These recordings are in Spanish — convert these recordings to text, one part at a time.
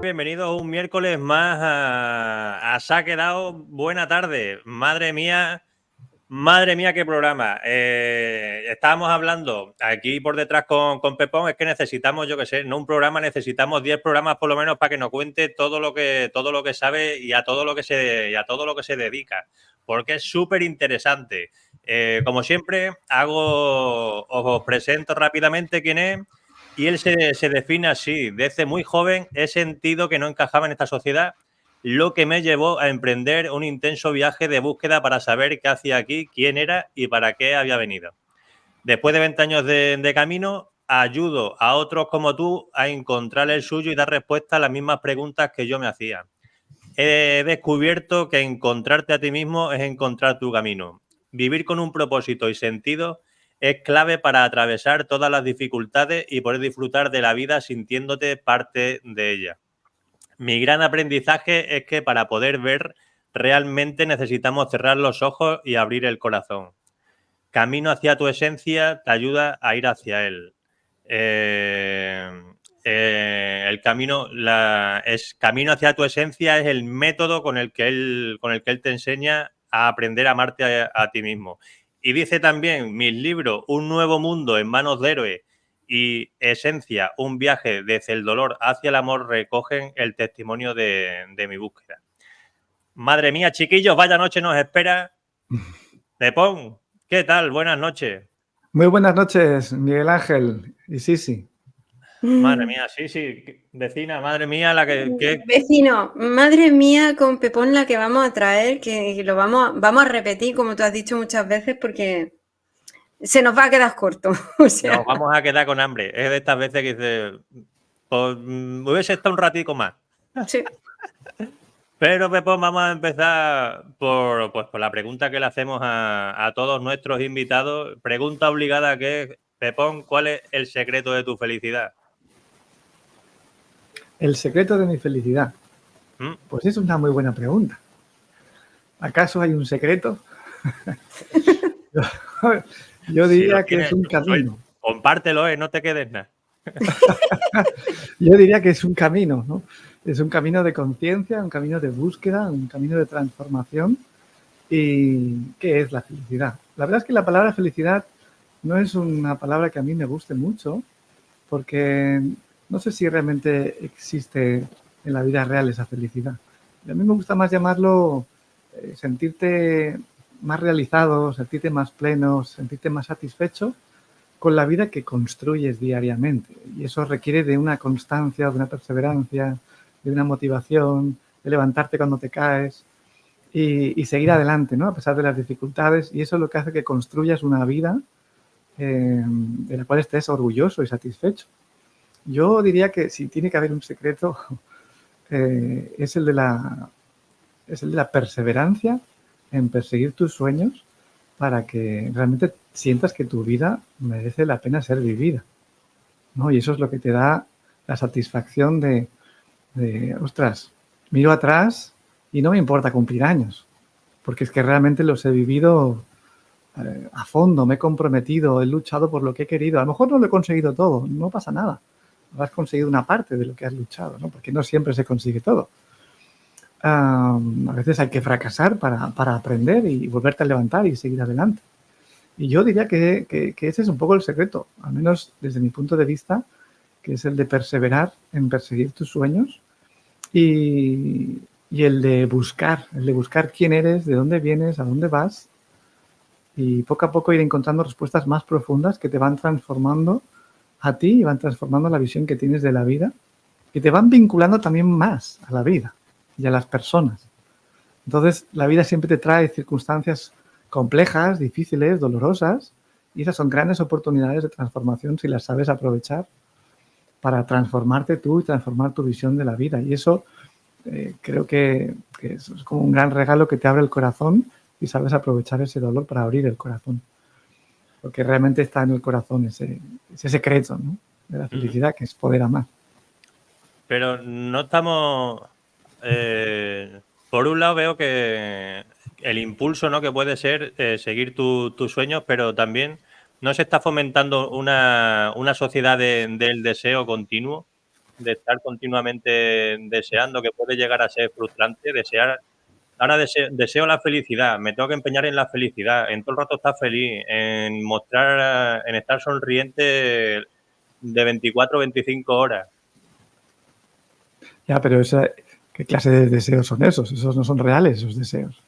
Bienvenidos un miércoles más a Se ha quedado. Buena tarde. Madre mía, qué programa. Estábamos hablando aquí por detrás con Pepón, es que necesitamos, yo qué sé, no un programa, necesitamos 10 programas por lo menos para que nos cuente todo lo que sabe y a todo lo que se dedica, porque es súper interesante. Como siempre, os presento rápidamente quién es. Y él se define así: desde muy joven he sentido que no encajaba en esta sociedad, lo que me llevó a emprender un intenso viaje de búsqueda para saber qué hacía aquí, quién era y para qué había venido. Después de 20 años de camino, ayudo a otros como tú a encontrar el suyo y dar respuesta a las mismas preguntas que yo me hacía. He descubierto que encontrarte a ti mismo es encontrar tu camino. Vivir con un propósito y sentido es clave para atravesar todas las dificultades y poder disfrutar de la vida sintiéndote parte de ella. Mi gran aprendizaje es que para poder ver realmente necesitamos cerrar los ojos y abrir el corazón. Camino hacia tu esencia te ayuda a ir hacia él. Eh, el camino, camino hacia tu esencia es el método con el que él te enseña a aprender a amarte a ti mismo. Y dice también: mis libros, Un nuevo mundo en manos de héroe y Esencia, un viaje desde el dolor hacia el amor, recogen el testimonio de mi búsqueda. Madre mía, chiquillos, vaya noche nos espera. Pepón, ¿qué tal? Buenas noches. Muy buenas noches, Miguel Ángel y Sisi. Madre mía, sí, vecina, madre mía, la que... Vecino, madre mía, con Pepón la que vamos a traer, que lo vamos a repetir, como tú has dicho muchas veces, porque se nos va a quedar corto. O sea, Nos vamos a quedar con hambre. Es de estas veces que dice, pues hubiese estado un ratico más. sí. Pero, Pepón, vamos a empezar por la pregunta que le hacemos a todos nuestros invitados. Pregunta obligada que es: Pepón, ¿cuál es el secreto de tu felicidad? El secreto de mi felicidad. Pues es una muy buena pregunta. ¿Acaso hay un secreto? Yo diría que es un camino. Compártelo, no te quedes nada. Yo diría que es un camino, ¿no? Es un camino de conciencia, un camino de búsqueda, un camino de transformación. ¿Y qué es la felicidad? La verdad es que la palabra felicidad no es una palabra que a mí me guste mucho, porque no sé si realmente existe en la vida real esa felicidad. Y a mí me gusta más llamarlo sentirte más realizado, sentirte más pleno, sentirte más satisfecho con la vida que construyes diariamente. Y eso requiere de una constancia, de una perseverancia, de una motivación, de levantarte cuando te caes y seguir adelante, ¿no? A pesar de las dificultades. Y eso es lo que hace que construyas una vida de la cual estés orgulloso y satisfecho. Yo diría que si tiene que haber un secreto, es el de la perseverancia en perseguir tus sueños para que realmente sientas que tu vida merece la pena ser vivida, ¿no? Y eso es lo que te da la satisfacción de ostras, miro atrás y no me importa cumplir años, porque es que realmente los he vivido a fondo, me he comprometido, he luchado por lo que he querido. A lo mejor no lo he conseguido todo, no pasa nada. Has conseguido una parte de lo que has luchado, ¿no? Porque no siempre se consigue todo. A veces hay que fracasar para aprender y volverte a levantar y seguir adelante. Y yo diría que ese es un poco el secreto, al menos desde mi punto de vista, que es el de perseverar en perseguir tus sueños y el de buscar quién eres, de dónde vienes, a dónde vas, y poco a poco ir encontrando respuestas más profundas que te van transformando a ti y van transformando la visión que tienes de la vida y te van vinculando también más a la vida y a las personas. Entonces, la vida siempre te trae circunstancias complejas, difíciles, dolorosas, y esas son grandes oportunidades de transformación si las sabes aprovechar para transformarte tú y transformar tu visión de la vida. Y eso creo que es como un gran regalo que te abre el corazón y sabes aprovechar ese dolor para abrir el corazón. Porque realmente está en el corazón ese secreto, ¿no?, de la felicidad, que es poder amar. Pero no estamos... por un lado veo que el impulso, ¿no?, que puede ser seguir tus sueños, pero también no se está fomentando una sociedad del deseo continuo. de estar continuamente deseando, que puede llegar a ser frustrante, desear. Ahora deseo la felicidad, me tengo que empeñar en la felicidad, en todo el rato estar feliz, en mostrar, en estar sonriente de 24 o 25 horas. Ya, pero ¿qué clase de deseos son esos? Esos no son reales, esos deseos.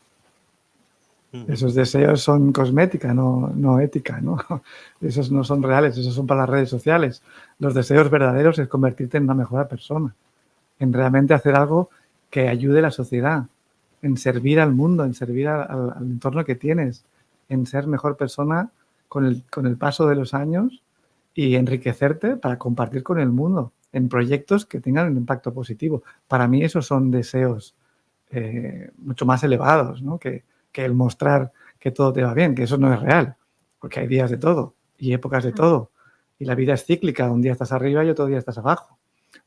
Esos deseos son cosmética, no ética, ¿no? Esos no son reales, esos son para las redes sociales. Los deseos verdaderos es convertirte en una mejor persona, en realmente hacer algo que ayude a la sociedad, en servir al mundo, en servir al entorno que tienes, en ser mejor persona con el paso de los años y enriquecerte para compartir con el mundo en proyectos que tengan un impacto positivo. Para mí esos son deseos mucho más elevados, ¿no? que el mostrar que todo te va bien, que eso no es real, porque hay días de todo y épocas de todo. Y la vida es cíclica, un día estás arriba y otro día estás abajo.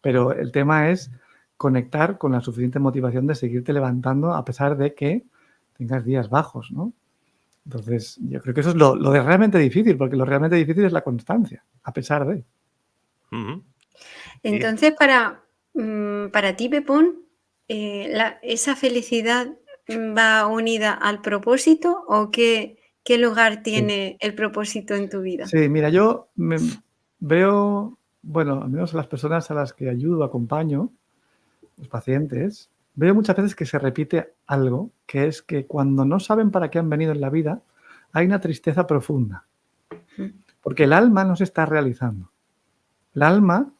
Pero el tema es conectar con la suficiente motivación de seguirte levantando a pesar de que tengas días bajos, ¿no? Entonces, yo creo que eso es lo de realmente difícil, porque lo realmente difícil es la constancia, a pesar de. Entonces, para ti, Pepón, ¿esa felicidad va unida al propósito o qué lugar tiene el propósito en tu vida? Sí, mira, yo veo, bueno, al menos las personas a las que ayudo, acompaño, los pacientes, veo muchas veces que se repite algo, que es que cuando no saben para qué han venido en la vida, hay una tristeza profunda. Porque el alma no se está realizando. El alma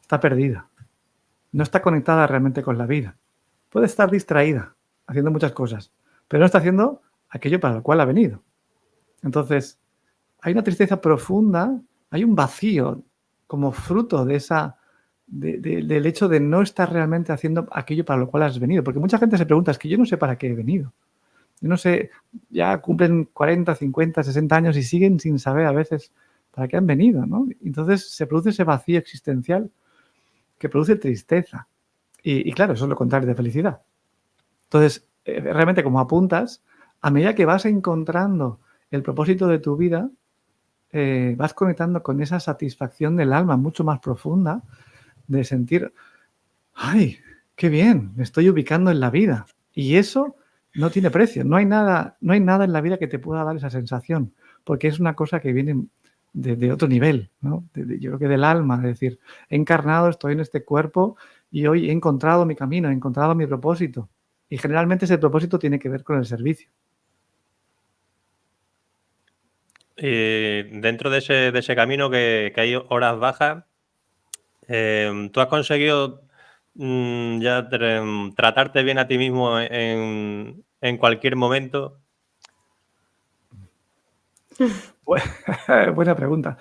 está perdida. No está conectada realmente con la vida. Puede estar distraída, haciendo muchas cosas, pero no está haciendo aquello para lo cual ha venido. Entonces, hay una tristeza profunda, hay un vacío como fruto de del hecho de no estar realmente haciendo aquello para lo cual has venido. Porque mucha gente se pregunta, es que yo no sé para qué he venido. Yo no sé, ya cumplen 40, 50, 60 años y siguen sin saber a veces para qué han venido, ¿no? Entonces se produce ese vacío existencial que produce tristeza. Y claro, eso es lo contrario de felicidad. Entonces, realmente como apuntas, a medida que vas encontrando el propósito de tu vida, vas conectando con esa satisfacción del alma mucho más profunda de sentir, ¡ay, qué bien! Me estoy ubicando en la vida. Y eso no tiene precio. No hay nada en la vida que te pueda dar esa sensación, porque es una cosa que viene de otro nivel, ¿no? Yo creo que del alma, es decir, he encarnado, estoy en este cuerpo y hoy he encontrado mi camino, he encontrado mi propósito. Y generalmente ese propósito tiene que ver con el servicio. Dentro de ese camino que hay horas bajas, ¿tú has conseguido ya tratarte bien a ti mismo en cualquier momento? Buena pregunta.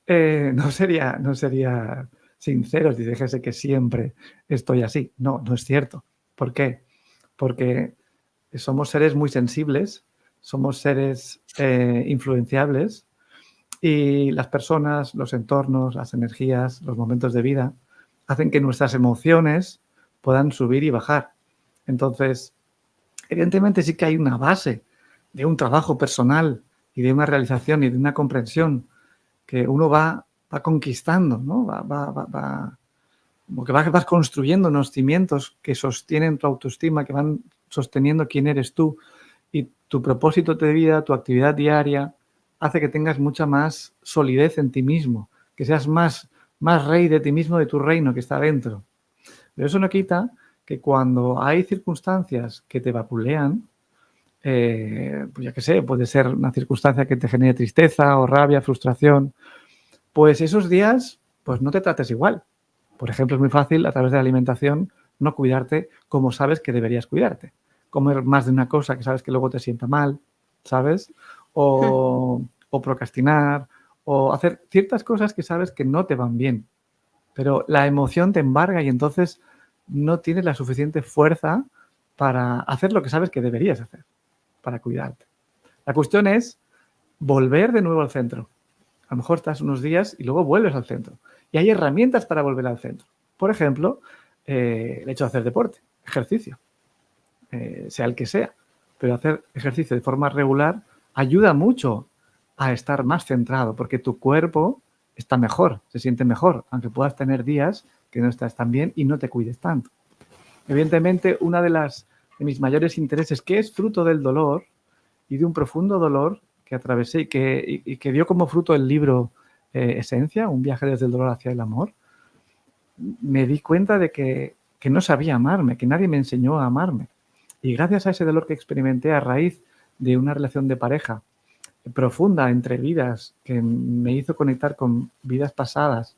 No sería sincero si dijese que siempre estoy así. No es cierto. ¿Por qué? Porque somos seres muy sensibles, somos seres influenciables y las personas, los entornos, las energías, los momentos de vida hacen que nuestras emociones puedan subir y bajar. Entonces, evidentemente sí que hay una base de un trabajo personal y de una realización y de una comprensión que uno va conquistando, ¿no? Como que vas construyendo unos cimientos que sostienen tu autoestima, que van sosteniendo quién eres tú y tu propósito de vida, tu actividad diaria, hace que tengas mucha más solidez en ti mismo, que seas más rey de ti mismo, de tu reino que está dentro. Pero eso no quita que cuando hay circunstancias que te vapulean, pues ya que sé, puede ser una circunstancia que te genere tristeza o rabia, frustración, pues esos días, pues no te trates igual. Por ejemplo, es muy fácil a través de la alimentación no cuidarte como sabes que deberías cuidarte. Comer más de una cosa que sabes que luego te sienta mal, ¿sabes? O procrastinar, o hacer ciertas cosas que sabes que no te van bien. Pero la emoción te embarga y entonces no tienes la suficiente fuerza para hacer lo que sabes que deberías hacer, para cuidarte. La cuestión es volver de nuevo al centro. A lo mejor estás unos días y luego vuelves al centro. Y hay herramientas para volver al centro. Por ejemplo, el hecho de hacer deporte, ejercicio, sea el que sea. Pero hacer ejercicio de forma regular ayuda mucho a estar más centrado, porque tu cuerpo está mejor, se siente mejor, aunque puedas tener días que no estás tan bien y no te cuides tanto. Evidentemente, una de mis mayores intereses, que es fruto del dolor y de un profundo dolor que atravesé y que dio como fruto el libro Esencia, un viaje desde el dolor hacia el amor, me di cuenta de que no sabía amarme, que nadie me enseñó a amarme. Y gracias a ese dolor que experimenté a raíz de una relación de pareja profunda entre vidas, que me hizo conectar con vidas pasadas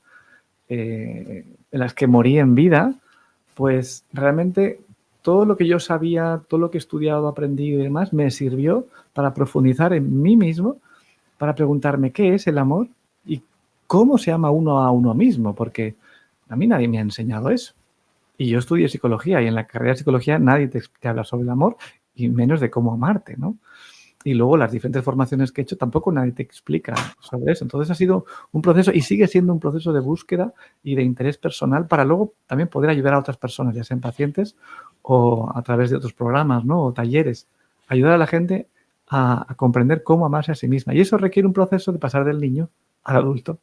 en las que morí en vida, pues realmente todo lo que yo sabía, todo lo que he estudiado, aprendido y demás, me sirvió para profundizar en mí mismo, para preguntarme qué es el amor y cómo se ama uno a uno mismo, porque a mí nadie me ha enseñado eso. Y yo estudié psicología y en la carrera de psicología nadie te habla sobre el amor y menos de cómo amarte, ¿no? Y luego las diferentes formaciones que he hecho tampoco nadie te explica sobre eso. Entonces ha sido un proceso y sigue siendo un proceso de búsqueda y de interés personal para luego también poder ayudar a otras personas, ya sean pacientes o a través de otros programas, ¿no? O talleres. Ayudar a la gente a comprender cómo amarse a sí misma. Y eso requiere un proceso de pasar del niño al adulto,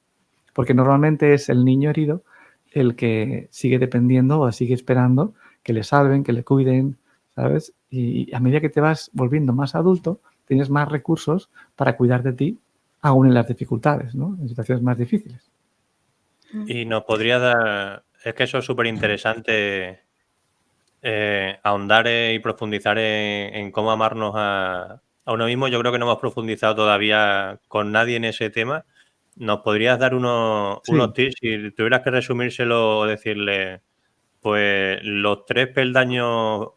porque normalmente es el niño herido el que sigue dependiendo o sigue esperando que le salven, que le cuiden, ¿sabes? Y a medida que te vas volviendo más adulto, tienes más recursos para cuidar de ti, aún en las dificultades, ¿no? En situaciones más difíciles. Y nos podría dar, es que eso es súper interesante, ahondar y profundizar en cómo amarnos a uno mismo. Yo creo que no hemos profundizado todavía con nadie en ese tema. ¿Nos podrías dar unos tips? Si tuvieras que resumírselo o decirle, pues los 3 peldaños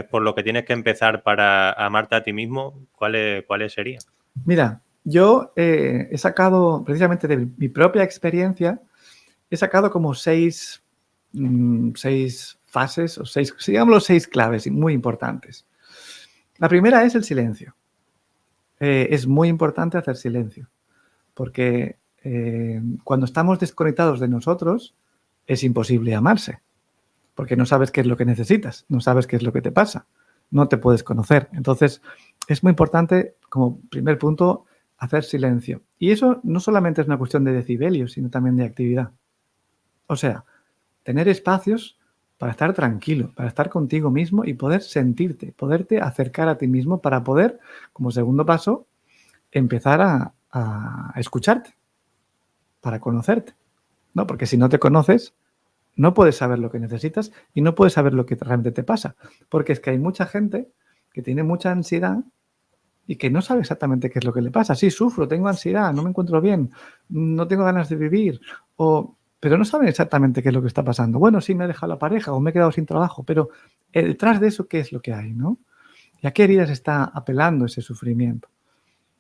por lo que tienes que empezar para amarte a ti mismo, ¿cuáles serían? Mira, yo he sacado, precisamente de mi propia experiencia, he sacado como 6 fases o 6, digámoslo, 6 claves muy importantes. La primera es el silencio. Es muy importante hacer silencio, porque cuando estamos desconectados de nosotros es imposible amarse, porque no sabes qué es lo que necesitas, no sabes qué es lo que te pasa, no te puedes conocer. Entonces, es muy importante, como primer punto, hacer silencio. Y eso no solamente es una cuestión de decibelios, sino también de actividad. O sea, tener espacios para estar tranquilo, para estar contigo mismo y poder sentirte, poderte acercar a ti mismo para poder, como segundo paso, empezar a escucharte, para conocerte, ¿no? Porque si no te conoces, no puedes saber lo que necesitas y no puedes saber lo que realmente te pasa. Porque es que hay mucha gente que tiene mucha ansiedad y que no sabe exactamente qué es lo que le pasa. Sí, sufro, tengo ansiedad, no me encuentro bien, no tengo ganas de vivir, pero no saben exactamente qué es lo que está pasando. Bueno, sí, me ha dejado la pareja o me he quedado sin trabajo, pero detrás de eso, ¿qué es lo que hay, no? ¿Y a qué heridas está apelando ese sufrimiento?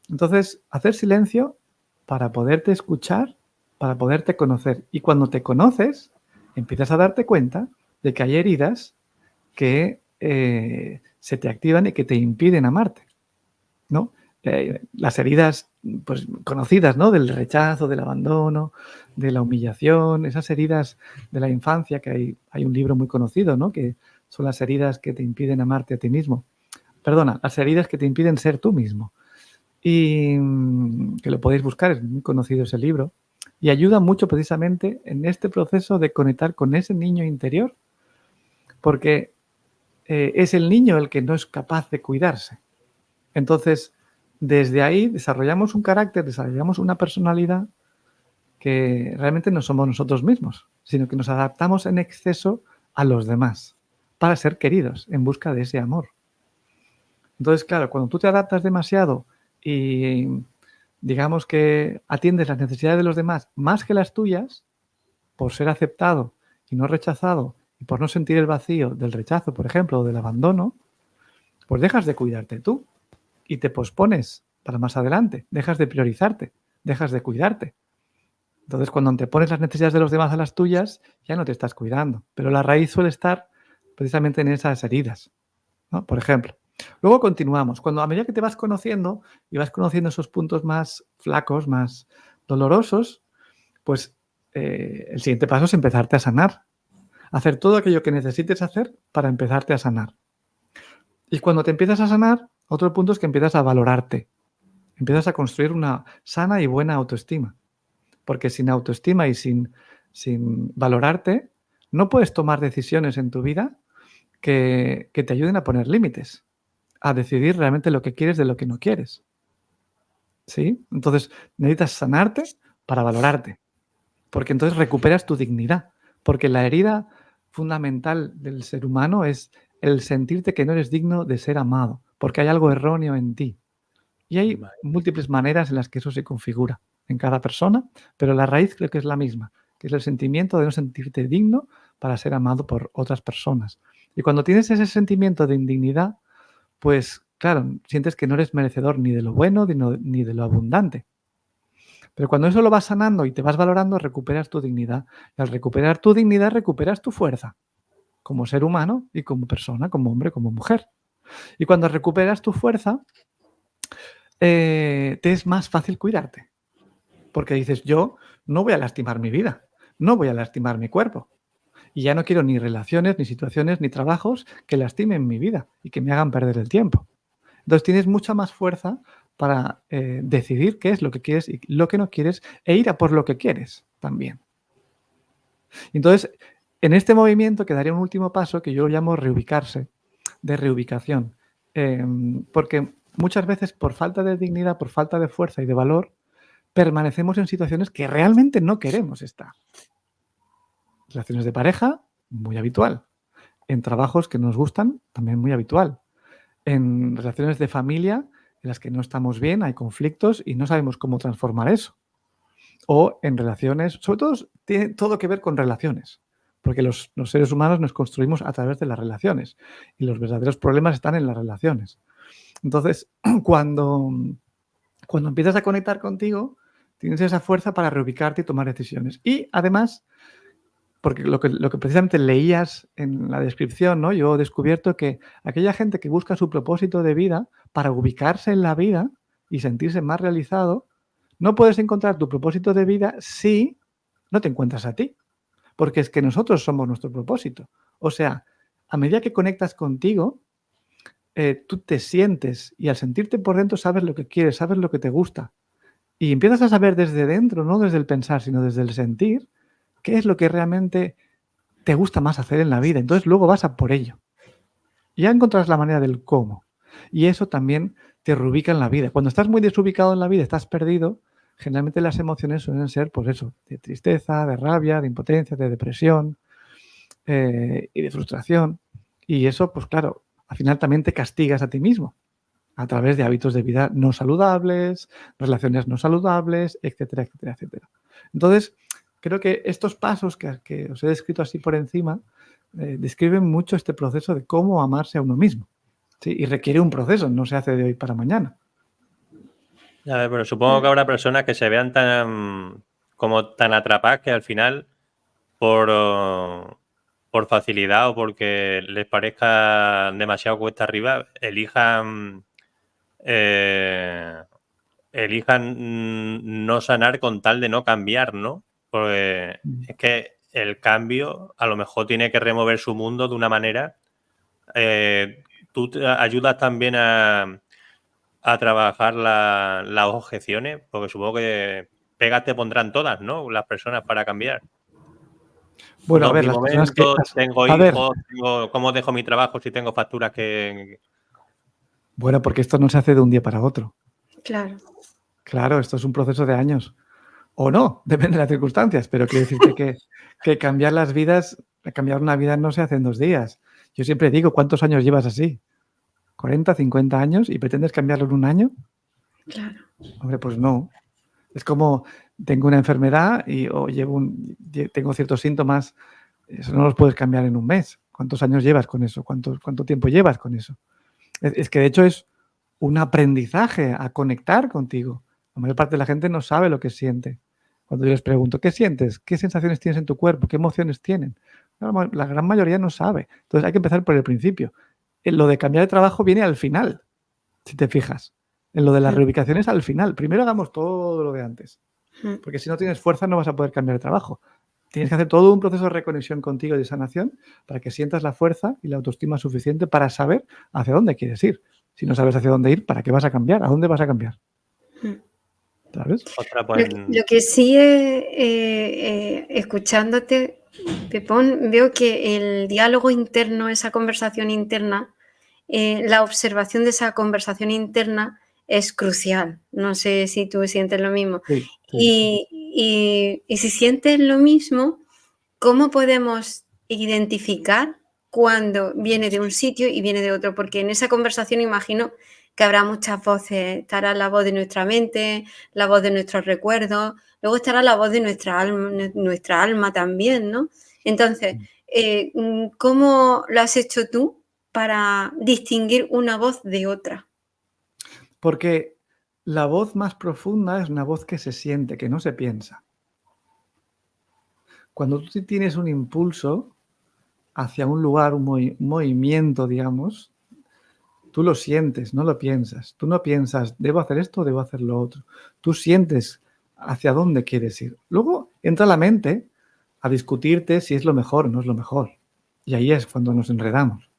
Entonces, hacer silencio para poderte escuchar, para poderte conocer. Y cuando te conoces, empiezas a darte cuenta de que hay heridas que se te activan y que te impiden amarte, ¿no? Las heridas pues, conocidas, ¿no? Del rechazo, del abandono, de la humillación, esas heridas de la infancia, que hay un libro muy conocido, ¿no? Que son las heridas que te impiden amarte a ti mismo. Perdona, las heridas que te impiden ser tú mismo. Y que lo podéis buscar, es muy conocido ese libro. Y ayuda mucho precisamente en este proceso de conectar con ese niño interior, porque es el niño el que no es capaz de cuidarse. Entonces, desde ahí desarrollamos un carácter, desarrollamos una personalidad que realmente no somos nosotros mismos, sino que nos adaptamos en exceso a los demás para ser queridos, en busca de ese amor. Entonces, claro, cuando tú te adaptas demasiado y digamos que atiendes las necesidades de los demás más que las tuyas, por ser aceptado y no rechazado, y por no sentir el vacío del rechazo, por ejemplo, o del abandono, pues dejas de cuidarte tú y te pospones para más adelante, dejas de priorizarte, dejas de cuidarte. Entonces, cuando antepones las necesidades de los demás a las tuyas, ya no te estás cuidando. Pero la raíz suele estar precisamente en esas heridas, ¿no? Por ejemplo. Luego continuamos. Cuando a medida que te vas conociendo y vas conociendo esos puntos más flacos, más dolorosos, pues el siguiente paso es empezarte a sanar. Hacer todo aquello que necesites hacer para empezarte a sanar. Y cuando te empiezas a sanar, otro punto es que empiezas a valorarte. Empiezas a construir una sana y buena autoestima. porque sin autoestima y sin valorarte, no puedes tomar decisiones en tu vida que te ayuden a poner límites, a decidir realmente lo que quieres de lo que no quieres. ¿Sí? Entonces, necesitas sanarte para valorarte, porque entonces recuperas tu dignidad, porque la herida fundamental del ser humano es el sentirte que no eres digno de ser amado, porque hay algo erróneo en ti. Y hay múltiples maneras en las que eso se configura en cada persona, pero la raíz creo que es la misma, que es el sentimiento de no sentirte digno para ser amado por otras personas. Y cuando tienes ese sentimiento de indignidad, pues claro, sientes que no eres merecedor ni de lo bueno ni de lo abundante. Pero cuando eso lo vas sanando y te vas valorando, recuperas tu dignidad. Y al recuperar tu dignidad, recuperas tu fuerza como ser humano y como persona, como hombre, como mujer. Y cuando recuperas tu fuerza, te es más fácil cuidarte. Porque dices, yo no voy a lastimar mi vida, no voy a lastimar mi cuerpo. Y ya no quiero ni relaciones, ni situaciones, ni trabajos que lastimen mi vida y que me hagan perder el tiempo. Entonces tienes mucha más fuerza para decidir qué es lo que quieres y lo que no quieres e ir a por lo que quieres también. Entonces, en este movimiento quedaría un último paso que yo llamo reubicarse, de reubicación. Porque muchas veces por falta de dignidad, por falta de fuerza y de valor, permanecemos en situaciones que realmente no queremos estar. Relaciones de pareja, muy habitual. En trabajos que nos gustan, también muy habitual. En relaciones de familia en las que no estamos bien, hay conflictos y no sabemos cómo transformar eso. O en relaciones, sobre todo, tiene todo que ver con relaciones, porque los seres humanos nos construimos a través de las relaciones y los verdaderos problemas están en las relaciones. Entonces, cuando empiezas a conectar contigo, tienes esa fuerza para reubicarte y tomar decisiones. Y además, porque lo que precisamente leías en la descripción, ¿no? Yo he descubierto que aquella gente que busca su propósito de vida para ubicarse en la vida y sentirse más realizado, no puedes encontrar tu propósito de vida si no te encuentras a ti. Porque es que nosotros somos nuestro propósito. O sea, a medida que conectas contigo, tú te sientes y al sentirte por dentro sabes lo que quieres, sabes lo que te gusta. Y empiezas a saber desde dentro, no desde el pensar, sino desde el sentir, qué es lo que realmente te gusta más hacer en la vida. Entonces luego vas a por ello. Y ya encontrarás la manera del cómo. Y eso también te reubica en la vida. Cuando estás muy desubicado en la vida, estás perdido, generalmente las emociones suelen ser, pues eso, de tristeza, de rabia, de impotencia, de depresión y de frustración. Y eso, pues claro, al final también te castigas a ti mismo a través de hábitos de vida no saludables, relaciones no saludables, etcétera, etcétera, etcétera. Entonces, creo que estos pasos que os he descrito así por encima describen mucho este proceso de cómo amarse a uno mismo. ¿Sí? Y requiere un proceso, no se hace de hoy para mañana. A ver, pero supongo que habrá personas que se vean tan atrapadas que al final, por facilidad o porque les parezca demasiado cuesta arriba, elijan no sanar con tal de no cambiar, ¿no? Porque es que el cambio a lo mejor tiene que remover su mundo de una manera. Tú te ayudas también a trabajar las objeciones, porque supongo que pegas te pondrán todas, ¿no? Las personas para cambiar. Bueno, No, a ver, mi las personas momento, que... tengo A ver, hijos, ¿cómo dejo mi trabajo si tengo facturas que... bueno, porque esto no se hace de un día para otro. Claro. Claro, esto es un proceso de años. O no, depende de las circunstancias, pero quiero decirte que cambiar las vidas, cambiar una vida no se hace en 2 días. Yo siempre digo, ¿cuántos años llevas así? ¿40, 50 años y pretendes cambiarlo en un año? Claro. Hombre, pues no. Es como tengo una enfermedad o tengo ciertos síntomas, eso no los puedes cambiar en un mes. ¿Cuántos años llevas con eso? ¿Cuánto tiempo llevas con eso? Es que de hecho es un aprendizaje a conectar contigo. La mayor parte de la gente no sabe lo que siente. Cuando yo les pregunto, ¿qué sientes? ¿Qué sensaciones tienes en tu cuerpo? ¿Qué emociones tienen? La gran mayoría no sabe. Entonces hay que empezar por el principio. Lo de cambiar de trabajo viene al final, si te fijas. En lo de las reubicaciones al final. Primero hagamos todo lo de antes. Porque si no tienes fuerza no vas a poder cambiar de trabajo. Tienes que hacer todo un proceso de reconexión contigo y de sanación para que sientas la fuerza y la autoestima suficiente para saber hacia dónde quieres ir. Si no sabes hacia dónde ir, ¿para qué vas a cambiar? ¿A dónde vas a cambiar? ¿sabes? Ostras, pues Lo que sí escuchándote, Pepón, veo que el diálogo interno, esa conversación interna, la observación de esa conversación interna es crucial. No sé si tú sientes lo mismo. Sí, sí. Y si sientes lo mismo, ¿cómo podemos identificar cuando viene de un sitio y viene de otro? Porque en esa conversación imagino que habrá muchas voces. Estará la voz de nuestra mente, la voz de nuestros recuerdos, luego estará la voz de nuestra alma también, ¿no? Entonces, ¿cómo lo has hecho tú para distinguir una voz de otra? Porque la voz más profunda es una voz que se siente, que no se piensa. Cuando tú tienes un impulso hacia un lugar, un movimiento, digamos, tú lo sientes, no lo piensas. Tú no piensas, debo hacer esto o debo hacer lo otro. Tú sientes hacia dónde quieres ir. Luego entra la mente a discutirte si es lo mejor o no es lo mejor. Y ahí es cuando nos enredamos,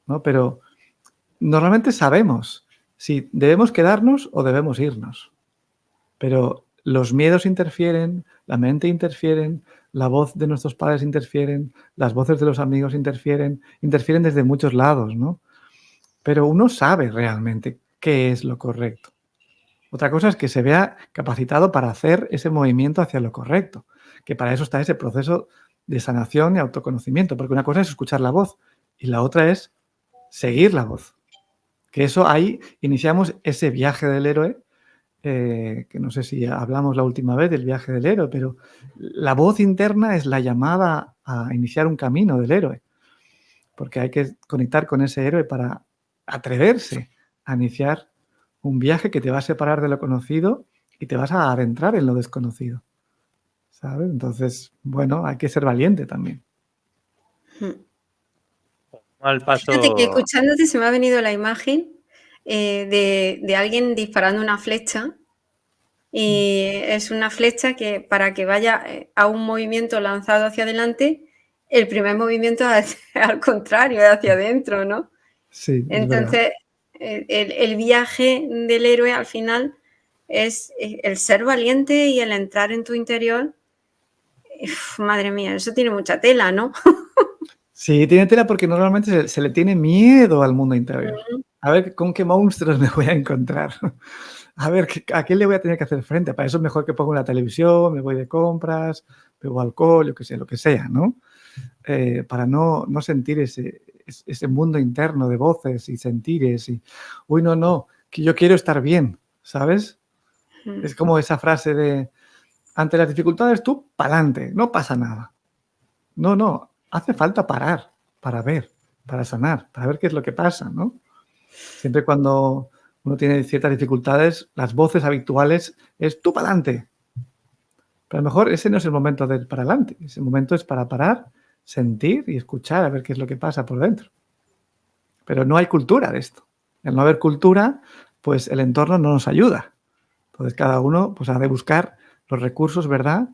¿no? Pero normalmente sabemos si debemos quedarnos o debemos irnos. Pero los miedos interfieren, la mente interfieren, la voz de nuestros padres interfieren, las voces de los amigos interfieren desde muchos lados, ¿no? Pero uno sabe realmente qué es lo correcto. Otra cosa es que se vea capacitado para hacer ese movimiento hacia lo correcto, que para eso está ese proceso de sanación y autoconocimiento, porque una cosa es escuchar la voz y la otra es seguir la voz. Que eso ahí iniciamos ese viaje del héroe, que no sé si hablamos la última vez del viaje del héroe, pero la voz interna es la llamada a iniciar un camino del héroe, porque hay que conectar con ese héroe para atreverse a iniciar un viaje que te va a separar de lo conocido y te vas a adentrar en lo desconocido, ¿sabes? Entonces, bueno, hay que ser valiente también. al Fíjate que paso. escuchándote se me ha venido la imagen de alguien disparando una flecha y es una flecha que para que vaya a un movimiento lanzado hacia adelante, el primer movimiento es al contrario, es hacia adentro, ¿no? Sí, es verdad. Entonces, el viaje del héroe al final es el ser valiente y el entrar en tu interior. Uf, madre mía, eso tiene mucha tela, ¿no? Sí, tiene tela porque normalmente se le tiene miedo al mundo interior. A ver con qué monstruos me voy a encontrar. A ver, ¿a quién le voy a tener que hacer frente? Para eso es mejor que pongo la televisión, me voy de compras, bebo alcohol, yo qué sé, lo que sea, ¿no? Para no sentir ese mundo interno de voces y sentires y, uy, no, que yo quiero estar bien, ¿sabes? Es como esa frase de, ante las dificultades tú, pa'lante, no pasa nada. No, hace falta parar para ver, para sanar, para ver qué es lo que pasa, ¿no? Siempre cuando uno tiene ciertas dificultades, las voces habituales es tú para adelante. Pero a lo mejor ese no es el momento de para adelante. Ese momento es para parar, sentir y escuchar a ver qué es lo que pasa por dentro. Pero no hay cultura de esto. Al no haber cultura, pues el entorno no nos ayuda. Entonces cada uno pues ha de buscar los recursos, ¿verdad?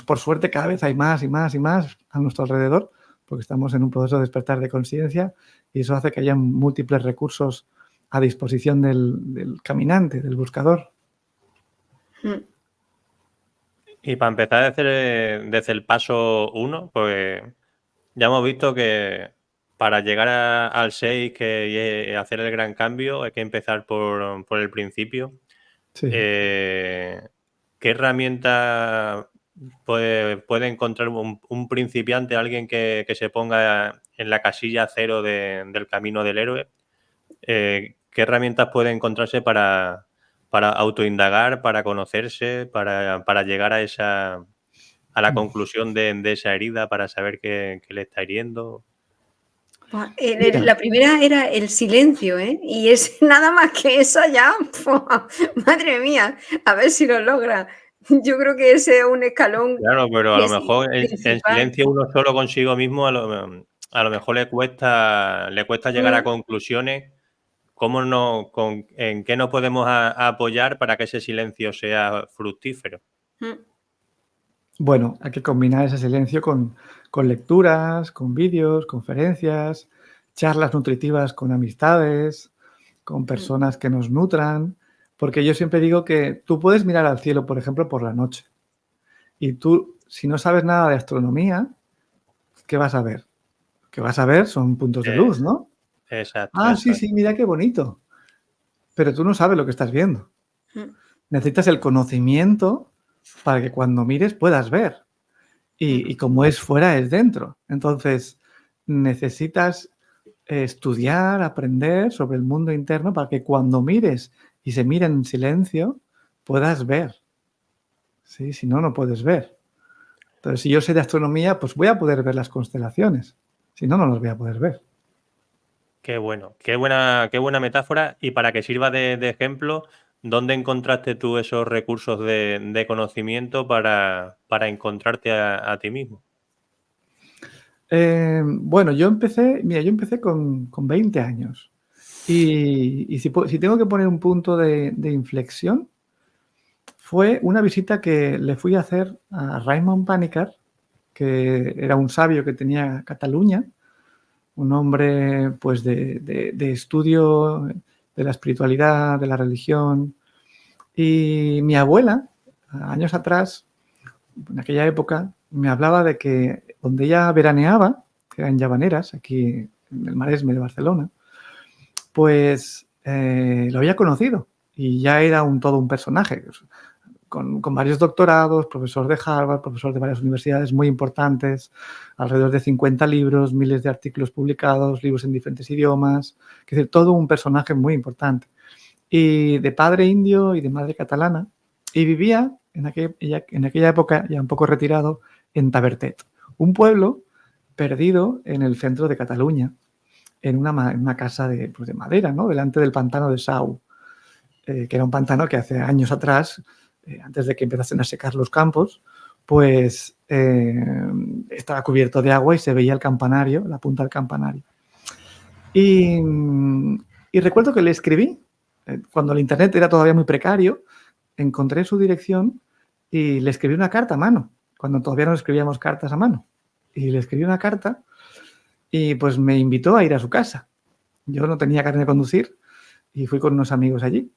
Por suerte cada vez hay más y más y más a nuestro alrededor, porque estamos en un proceso de despertar de conciencia y eso hace que haya múltiples recursos a disposición del caminante, del buscador. Y para empezar desde el paso 1, pues ya hemos visto que para llegar al 6 y hacer el gran cambio hay que empezar por el principio. Sí. ¿Qué herramienta puede encontrar un principiante, alguien que se ponga en la casilla 0 del camino del héroe? ¿Qué herramientas puede encontrarse para autoindagar, para conocerse, para llegar a la conclusión de esa herida, para saber qué le está hiriendo? Mira. La primera era el silencio, ¿eh? Y es nada más que eso ya. ¡Fua! Madre mía, a ver si lo logra. Yo creo que ese es un escalón Claro, pero a que lo es mejor en principal. silencio uno solo consigo mismo a lo mejor le cuesta llegar a conclusiones. ¿En qué nos podemos apoyar para que ese silencio sea fructífero? Bueno, hay que combinar ese silencio con lecturas, con vídeos, conferencias, charlas nutritivas con amistades, con personas que nos nutran, Porque yo siempre digo que tú puedes mirar al cielo, por ejemplo, por la noche. Y tú, si no sabes nada de astronomía, ¿qué vas a ver? Lo que vas a ver son puntos de luz, ¿no? Exacto, Ah, eso sí, es. sí, mira qué bonito. Pero tú no sabes lo que estás viendo. Mm. Necesitas el conocimiento para que cuando mires puedas ver. Y como es fuera, es dentro. Entonces, necesitas estudiar, aprender sobre el mundo interno para que cuando mires y se mire en silencio, puedas ver. ¿Sí? Si no, no puedes ver. Entonces, si yo sé de astronomía, pues voy a poder ver las constelaciones. Si no, no las voy a poder ver. Qué bueno, qué buena metáfora. Y para que sirva de ejemplo, ¿dónde encontraste tú esos recursos de conocimiento para encontrarte a ti mismo? Bueno, yo empecé con 20 años. Y si tengo que poner un punto de inflexión, fue una visita que le fui a hacer a Raymond Panikkar, que era un sabio que tenía Cataluña, un hombre pues de estudio de la espiritualidad, de la religión. Y mi abuela, años atrás, en aquella época, me hablaba de que donde ella veraneaba, que era en Llavaneras, aquí en el Maresme de Barcelona, pues lo había conocido y ya era todo un personaje, con varios doctorados, profesor de Harvard, profesor de varias universidades muy importantes, alrededor de 50 libros, miles de artículos publicados, libros en diferentes idiomas, es decir, todo un personaje muy importante. Y de padre indio y de madre catalana, y vivía en aquella época, ya un poco retirado, en Tavertet, un pueblo perdido en el centro de Cataluña, en una casa de madera, ¿no? Delante del pantano de Sau, que era un pantano que hace años atrás, antes de que empezasen a secar los campos, pues estaba cubierto de agua y se veía el campanario, la punta del campanario. Y recuerdo que le escribí, cuando el internet era todavía muy precario, encontré su dirección y le escribí una carta a mano, cuando todavía no escribíamos cartas a mano. Y le escribí una carta y pues me invitó a ir a su casa. Yo no tenía carne de conducir y fui con unos amigos allí.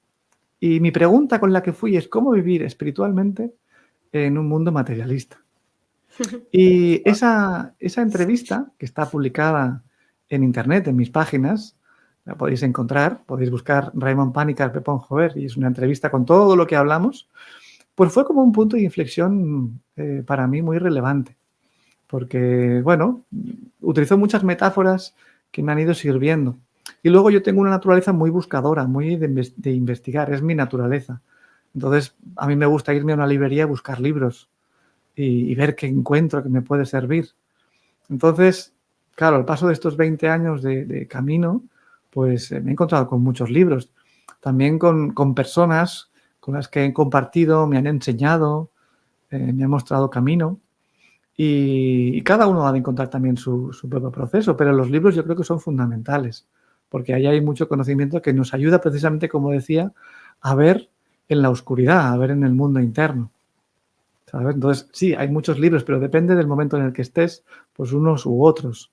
Y mi pregunta con la que fui es cómo vivir espiritualmente en un mundo materialista. Y esa entrevista, que está publicada en internet, en mis páginas, la podéis encontrar, podéis buscar Raymond Panikkar, Pepón Jover, y es una entrevista con todo lo que hablamos, pues fue como un punto de inflexión para mí muy relevante, porque, bueno, utilizó muchas metáforas que me han ido sirviendo. Y luego yo tengo una naturaleza muy buscadora, muy de investigar, es mi naturaleza. Entonces, a mí me gusta irme a una librería a buscar libros y ver qué encuentro que me puede servir. Entonces, claro, al paso de estos 20 años de camino, pues me he encontrado con muchos libros, también con personas con las que he compartido, me han enseñado, me han mostrado camino. Y cada uno ha de encontrar también su propio proceso, pero los libros yo creo que son fundamentales, porque ahí hay mucho conocimiento que nos ayuda precisamente, como decía, a ver en la oscuridad, a ver en el mundo interno, ¿sabes? Entonces, sí, hay muchos libros, pero depende del momento en el que estés, pues unos u otros.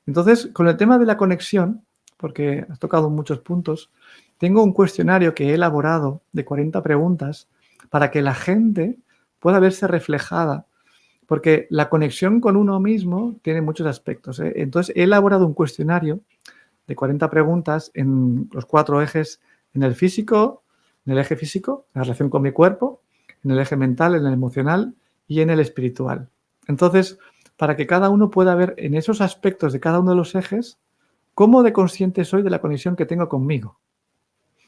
Entonces, con el tema de la conexión, porque has tocado muchos puntos, tengo un cuestionario que he elaborado de 40 preguntas para que la gente pueda verse reflejada, porque la conexión con uno mismo tiene muchos aspectos, ¿eh? Entonces, he elaborado un cuestionario de 40 preguntas en los 4 ejes, en el físico, en el eje físico, la relación con mi cuerpo, en el eje mental, en el emocional y en el espiritual. Entonces, para que cada uno pueda ver en esos aspectos de cada uno de los ejes cómo de consciente soy de la conexión que tengo conmigo.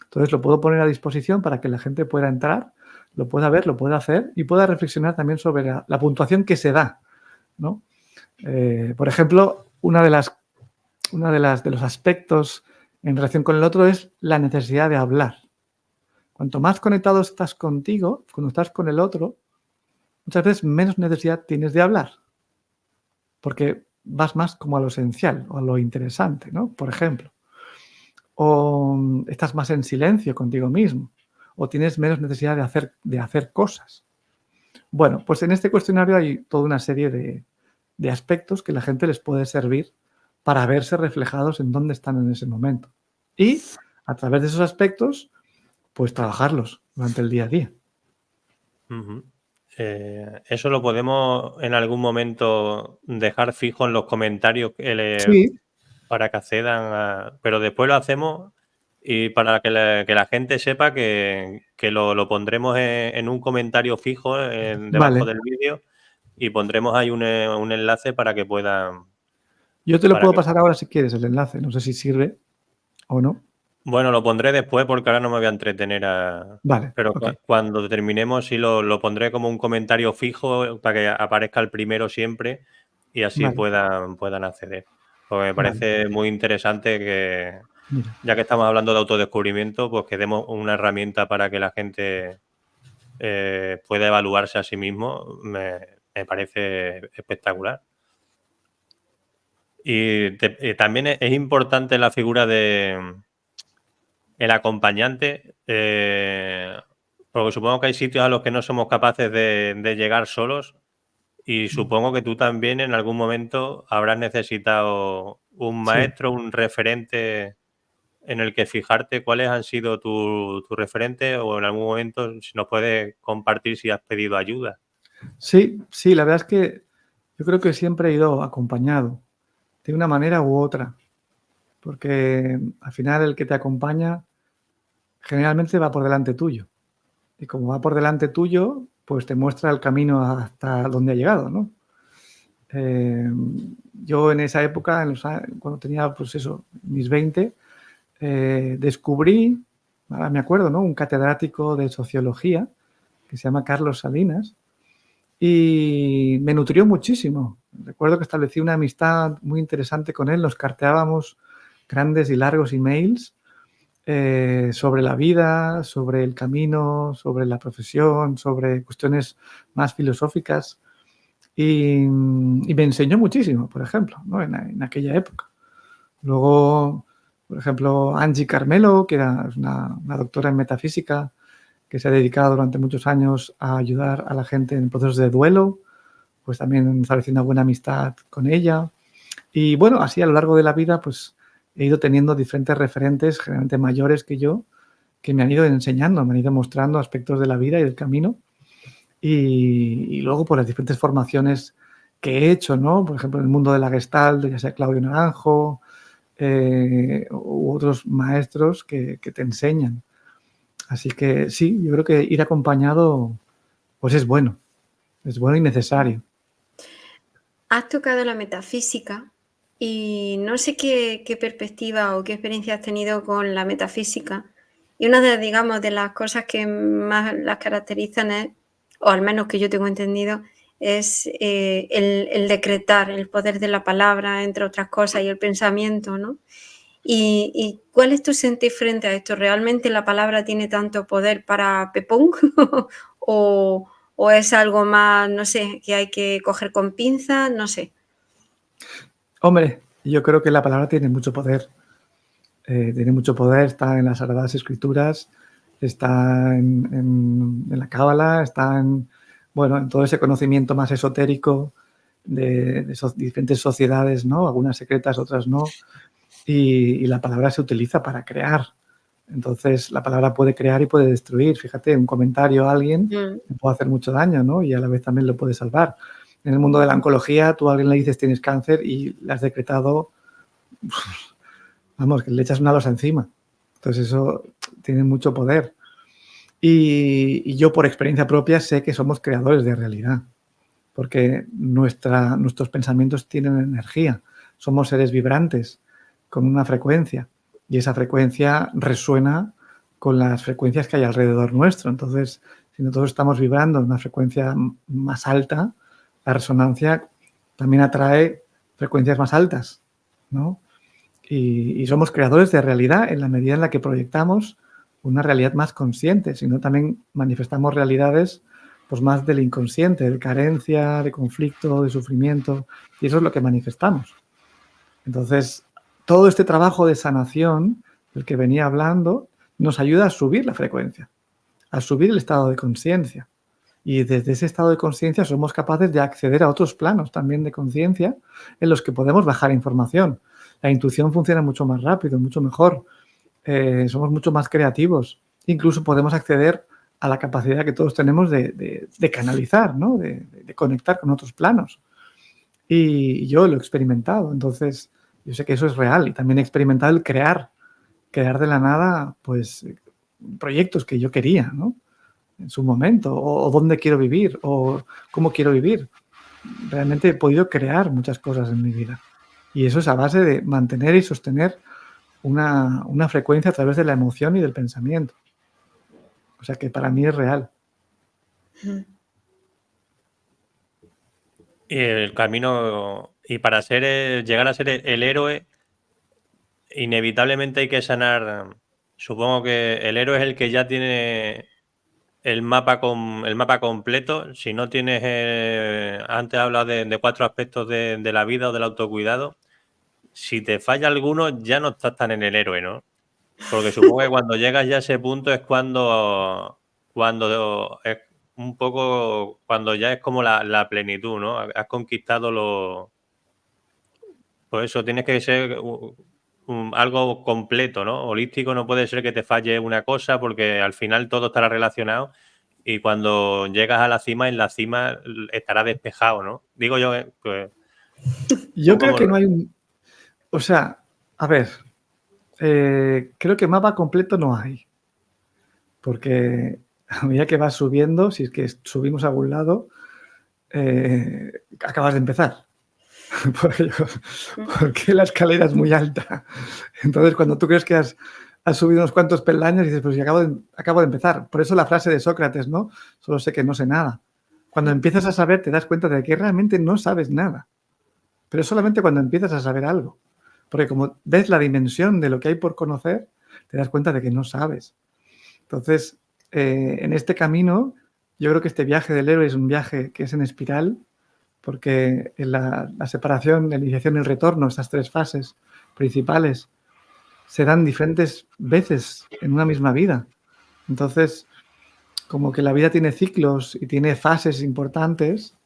Entonces, lo puedo poner a disposición para que la gente pueda entrar, lo pueda ver, lo pueda hacer y pueda reflexionar también sobre la puntuación que se da, ¿no? Por ejemplo, uno de los aspectos en relación con el otro es la necesidad de hablar. Cuanto más conectado estás contigo, cuando estás con el otro, muchas veces menos necesidad tienes de hablar, porque vas más como a lo esencial o a lo interesante, ¿no? Por ejemplo. O estás más en silencio contigo mismo, o tienes menos necesidad de hacer cosas. Bueno, pues en este cuestionario hay toda una serie de aspectos que la gente les puede servir para verse reflejados en dónde están en ese momento. Y a través de esos aspectos pues trabajarlos durante el día a día. Ujú. Eso lo podemos en algún momento dejar fijo en los comentarios Sí, para que accedan pero después lo hacemos y para que la gente sepa que lo pondremos en un comentario fijo debajo vale. del vídeo y pondremos ahí un enlace para que puedan. Yo te lo Para puedo que, pasar ahora si quieres, el enlace. No sé si sirve o no. bueno, lo pondré después porque ahora no me voy a entretener Vale, pero ok. cuando terminemos sí lo pondré como un comentario fijo para que aparezca el primero siempre y así Vale, puedan acceder. Porque me vale. parece muy interesante que, Mira. ya que estamos hablando de autodescubrimiento, pues que demos una herramienta para que la gente pueda evaluarse a sí mismo, me parece espectacular. Y también es importante la figura de el acompañante, porque supongo que hay sitios a los que no somos capaces de llegar solos y supongo que tú también en algún momento habrás necesitado un Sí. maestro, un referente en el que fijarte. ¿Cuáles han sido tu referente o en algún momento si nos puedes compartir si has pedido ayuda? Sí, sí, la verdad es que yo creo que siempre he ido acompañado, de una manera u otra, porque al final el que te acompaña generalmente va por delante tuyo. Y como va por delante tuyo, pues te muestra el camino hasta donde ha llegado, ¿no? Yo en esa época, cuando tenía, pues eso, mis 20, descubrí, ahora me acuerdo, ¿no? Un catedrático de sociología que se llama Carlos Salinas y me nutrió muchísimo. Recuerdo que establecí una amistad muy interesante con él, nos carteábamos grandes y largos emails sobre la vida, sobre el camino, sobre la profesión, sobre cuestiones más filosóficas y me enseñó muchísimo, por ejemplo, ¿no? en aquella época. Luego, por ejemplo, Angie Carmelo, que era una doctora en metafísica que se ha dedicado durante muchos años a ayudar a la gente en procesos de duelo, pues también establecí una buena amistad con ella. Y bueno, así a lo largo de la vida, pues he ido teniendo diferentes referentes, generalmente mayores que yo, que me han ido enseñando, me han ido mostrando aspectos de la vida y del camino. Y luego, por las diferentes formaciones que he hecho, ¿no? Por ejemplo, en el mundo de la Gestalt, ya sea Claudio Naranjo, u otros maestros que te enseñan. Así que sí, yo creo que ir acompañado, pues es bueno y necesario. Has tocado la metafísica y no sé qué perspectiva o qué experiencia has tenido con la metafísica. Y una de, digamos, de las cosas que más las caracterizan es, o al menos que yo tengo entendido, es el decretar, el poder de la palabra, entre otras cosas, y el pensamiento, ¿no? ¿Y cuál es tu sentir frente a esto? ¿Realmente la palabra tiene tanto poder para Pepón? ¿O es algo más, no sé, que hay que coger con pinzas? No sé. Hombre, yo creo que la palabra tiene mucho poder. Está en las Sagradas Escrituras, está en la Cábala, está en todo ese conocimiento más esotérico de diferentes sociedades, ¿no? Algunas secretas, otras no. Y la palabra se utiliza para crear. Entonces, la palabra puede crear y puede destruir. Fíjate, un comentario a alguien puede hacer mucho daño, ¿no? Y a la vez también lo puede salvar. En el mundo de la oncología, tú a alguien le dices tienes cáncer y le has decretado, vamos, que le echas una losa encima. Entonces, eso tiene mucho poder. Y yo, por experiencia propia, sé que somos creadores de realidad, porque nuestros pensamientos tienen energía. Somos seres vibrantes con una frecuencia y esa frecuencia resuena con las frecuencias que hay alrededor nuestro. Entonces, si nosotros estamos vibrando en una frecuencia más alta, la resonancia también atrae frecuencias más altas, ¿no? Y somos creadores de realidad en la medida en la que proyectamos una realidad más consciente, sino también manifestamos realidades pues más del inconsciente, de carencia, de conflicto, de sufrimiento, y eso es lo que manifestamos. Entonces, todo este trabajo de sanación del que venía hablando nos ayuda a subir la frecuencia, a subir el estado de conciencia. Y desde ese estado de conciencia somos capaces de acceder a otros planos también de conciencia en los que podemos bajar información. La intuición funciona mucho más rápido, mucho mejor. Somos mucho más creativos incluso podemos acceder a la capacidad que todos tenemos de canalizar, ¿no? De conectar con otros planos. Y yo lo he experimentado, entonces yo sé que eso es real y también he experimentado el crear de la nada, pues, proyectos que yo quería, ¿no? En su momento, o dónde quiero vivir, o cómo quiero vivir. Realmente he podido crear muchas cosas en mi vida. Y eso es a base de mantener y sostener una frecuencia a través de la emoción y del pensamiento. O sea que para mí es real. Y el camino, y para llegar a ser el héroe, inevitablemente hay que sanar. Supongo que el héroe es el que ya tiene el mapa completo. Si no tienes, antes he hablado de 4 aspectos de la vida o del autocuidado. Si te falla alguno, ya no estás tan en el héroe, ¿no? Porque supongo que cuando llegas ya a ese punto es cuando es un poco, cuando ya es como la plenitud, ¿no? Has conquistado por eso tienes que ser algo completo, ¿no? Holístico, no puede ser que te falle una cosa porque al final todo estará relacionado y cuando llegas a la cima, en la cima estará despejado, ¿no? Digo yo, pues, Yo ¿tú creo cómo que lo no ves? hay un... O sea, a ver, creo que mapa completo no hay. Porque a medida que vas subiendo, si es que subimos a algún lado, acabas de empezar. Porque la escalera es muy alta. Entonces, cuando tú crees que has subido unos cuantos peldaños, dices, pues acabo de empezar. Por eso la frase de Sócrates, ¿no? Solo sé que no sé nada. Cuando empiezas a saber, te das cuenta de que realmente no sabes nada. Pero es solamente cuando empiezas a saber algo. Porque como ves la dimensión de lo que hay por conocer, te das cuenta de que no sabes. Entonces, en este camino, yo creo que este viaje del héroe es un viaje que es en espiral, porque en la separación, la iniciación y el retorno, estas 3 fases principales, se dan diferentes veces en una misma vida. Entonces, como que la vida tiene ciclos y tiene fases importantes,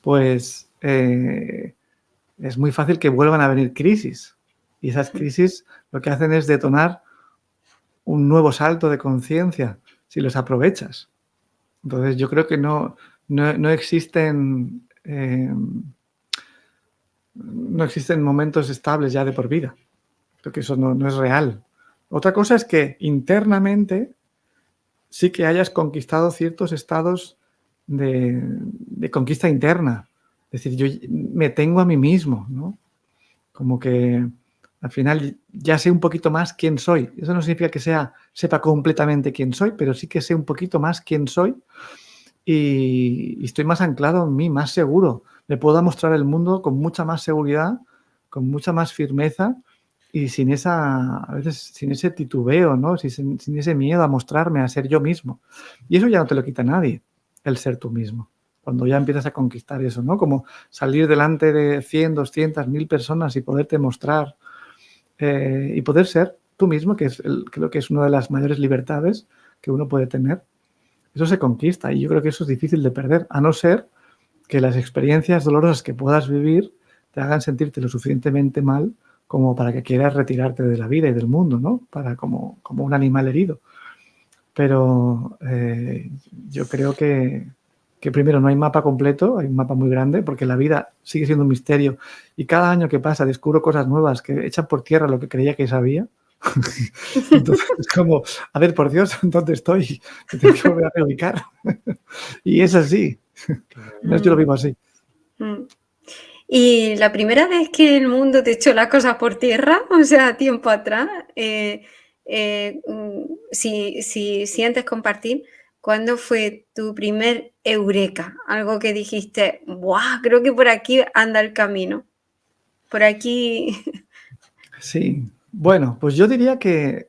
pues es muy fácil que vuelvan a venir crisis. Y esas crisis lo que hacen es detonar un nuevo salto de conciencia si los aprovechas. Entonces yo creo que no existen momentos estables ya de por vida. Creo que eso no es real. Otra cosa es que internamente sí que hayas conquistado ciertos estados de conquista interna. Es decir, yo me tengo a mí mismo, ¿no? Como que al final ya sé un poquito más quién soy. Eso no significa que sepa completamente quién soy, pero sí que sé un poquito más quién soy y estoy más anclado en mí, más seguro. Me puedo mostrar el mundo con mucha más seguridad, con mucha más firmeza y a veces sin ese titubeo, ¿no? Sin ese miedo a mostrarme, a ser yo mismo. Y eso ya no te lo quita nadie, el ser tú mismo. Cuando ya empiezas a conquistar eso, ¿no? Como salir delante de 100, 200, 1000 personas y poderte mostrar y poder ser tú mismo, que creo que es una de las mayores libertades que uno puede tener. Eso se conquista y yo creo que eso es difícil de perder, a no ser que las experiencias dolorosas que puedas vivir te hagan sentirte lo suficientemente mal como para que quieras retirarte de la vida y del mundo, ¿no? Como un animal herido. Pero yo creo que primero no hay mapa completo, hay un mapa muy grande, porque la vida sigue siendo un misterio y cada año que pasa descubro cosas nuevas que echan por tierra lo que creía que sabía. Entonces es como, a ver, por Dios, ¿dónde estoy? Me tengo que volver a reubicar. Y es así. Yo lo vivo así. Y la primera vez que el mundo te echó las cosas por tierra, o sea, tiempo atrás, si sientes compartir, ¿cuándo fue tu primer eureka? Algo que dijiste, ¡buah! Creo que por aquí anda el camino. Por aquí. Sí. Bueno, pues yo diría que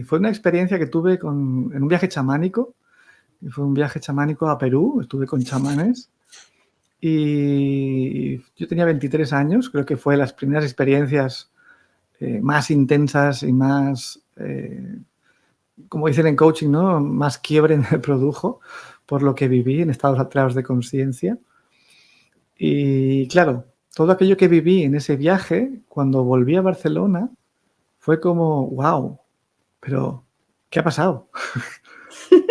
fue una experiencia que tuve en un viaje chamánico. Fue un viaje chamánico a Perú, estuve con chamanes. Y yo tenía 23 años, creo que fue las primeras experiencias más intensas y más, como dicen en coaching, ¿no? Más quiebre me produjo por lo que viví en estados alterados de conciencia. Y claro, todo aquello que viví en ese viaje, cuando volví a Barcelona, fue como, wow, pero ¿qué ha pasado?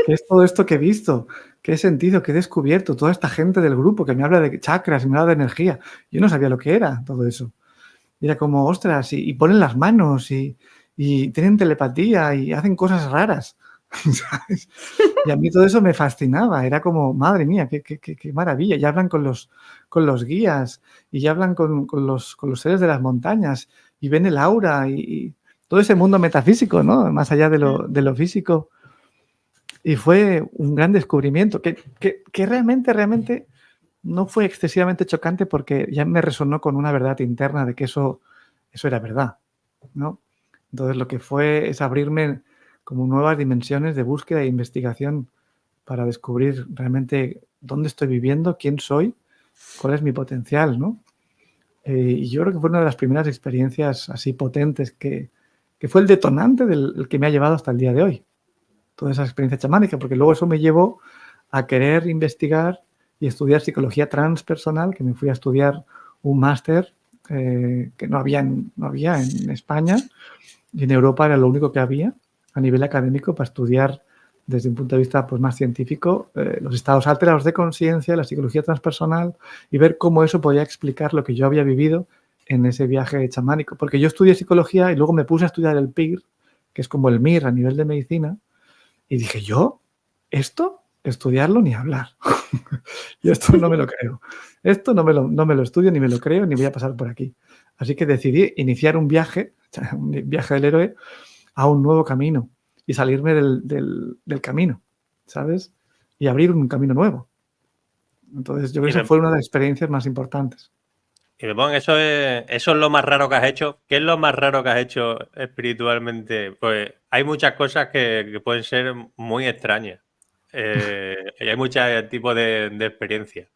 ¿Qué es todo esto que he visto? ¿Qué he sentido? ¿Qué he descubierto? Toda esta gente del grupo que me habla de chakras y me habla de energía. Yo no sabía lo que era todo eso. Y era como, ostras, y ponen las manos y tienen telepatía y hacen cosas raras. ¿Sabes? Y a mí todo eso me fascinaba. Era como, madre mía, qué maravilla. Y hablan con los guías y ya hablan con los seres de las montañas y ven el aura y todo ese mundo metafísico, ¿no? Más allá de lo físico. Y fue un gran descubrimiento que realmente no fue excesivamente chocante porque ya me resonó con una verdad interna de que eso era verdad, ¿no? Entonces lo que fue es abrirme como nuevas dimensiones de búsqueda e investigación para descubrir realmente dónde estoy viviendo, quién soy, cuál es mi potencial, ¿no? Y yo creo que fue una de las primeras experiencias así potentes que fue el detonante del que me ha llevado hasta el día de hoy. Toda esa experiencia chamánica, porque luego eso me llevó a querer investigar y estudiar psicología transpersonal, que me fui a estudiar un máster que no había en España, y en Europa era lo único que había a nivel académico para estudiar desde un punto de vista pues, más científico los estados alterados de conciencia, la psicología transpersonal y ver cómo eso podía explicar lo que yo había vivido en ese viaje chamánico. Porque yo estudié psicología y luego me puse a estudiar el PIR, que es como el MIR a nivel de medicina, y dije, ¿yo? ¿Esto? Estudiarlo ni hablar. Yo esto no me lo creo. Esto no me lo estudio, ni me lo creo, ni voy a pasar por aquí. Así que decidí iniciar un viaje del héroe, a un nuevo camino y salirme del camino, ¿sabes? Y abrir un camino nuevo. Entonces, yo creo que esa fue una de las experiencias más importantes. Y me pongo, eso es lo más raro que has hecho. ¿Qué es lo más raro que has hecho espiritualmente? Pues hay muchas cosas que pueden ser muy extrañas. Y hay muchos tipos de experiencias.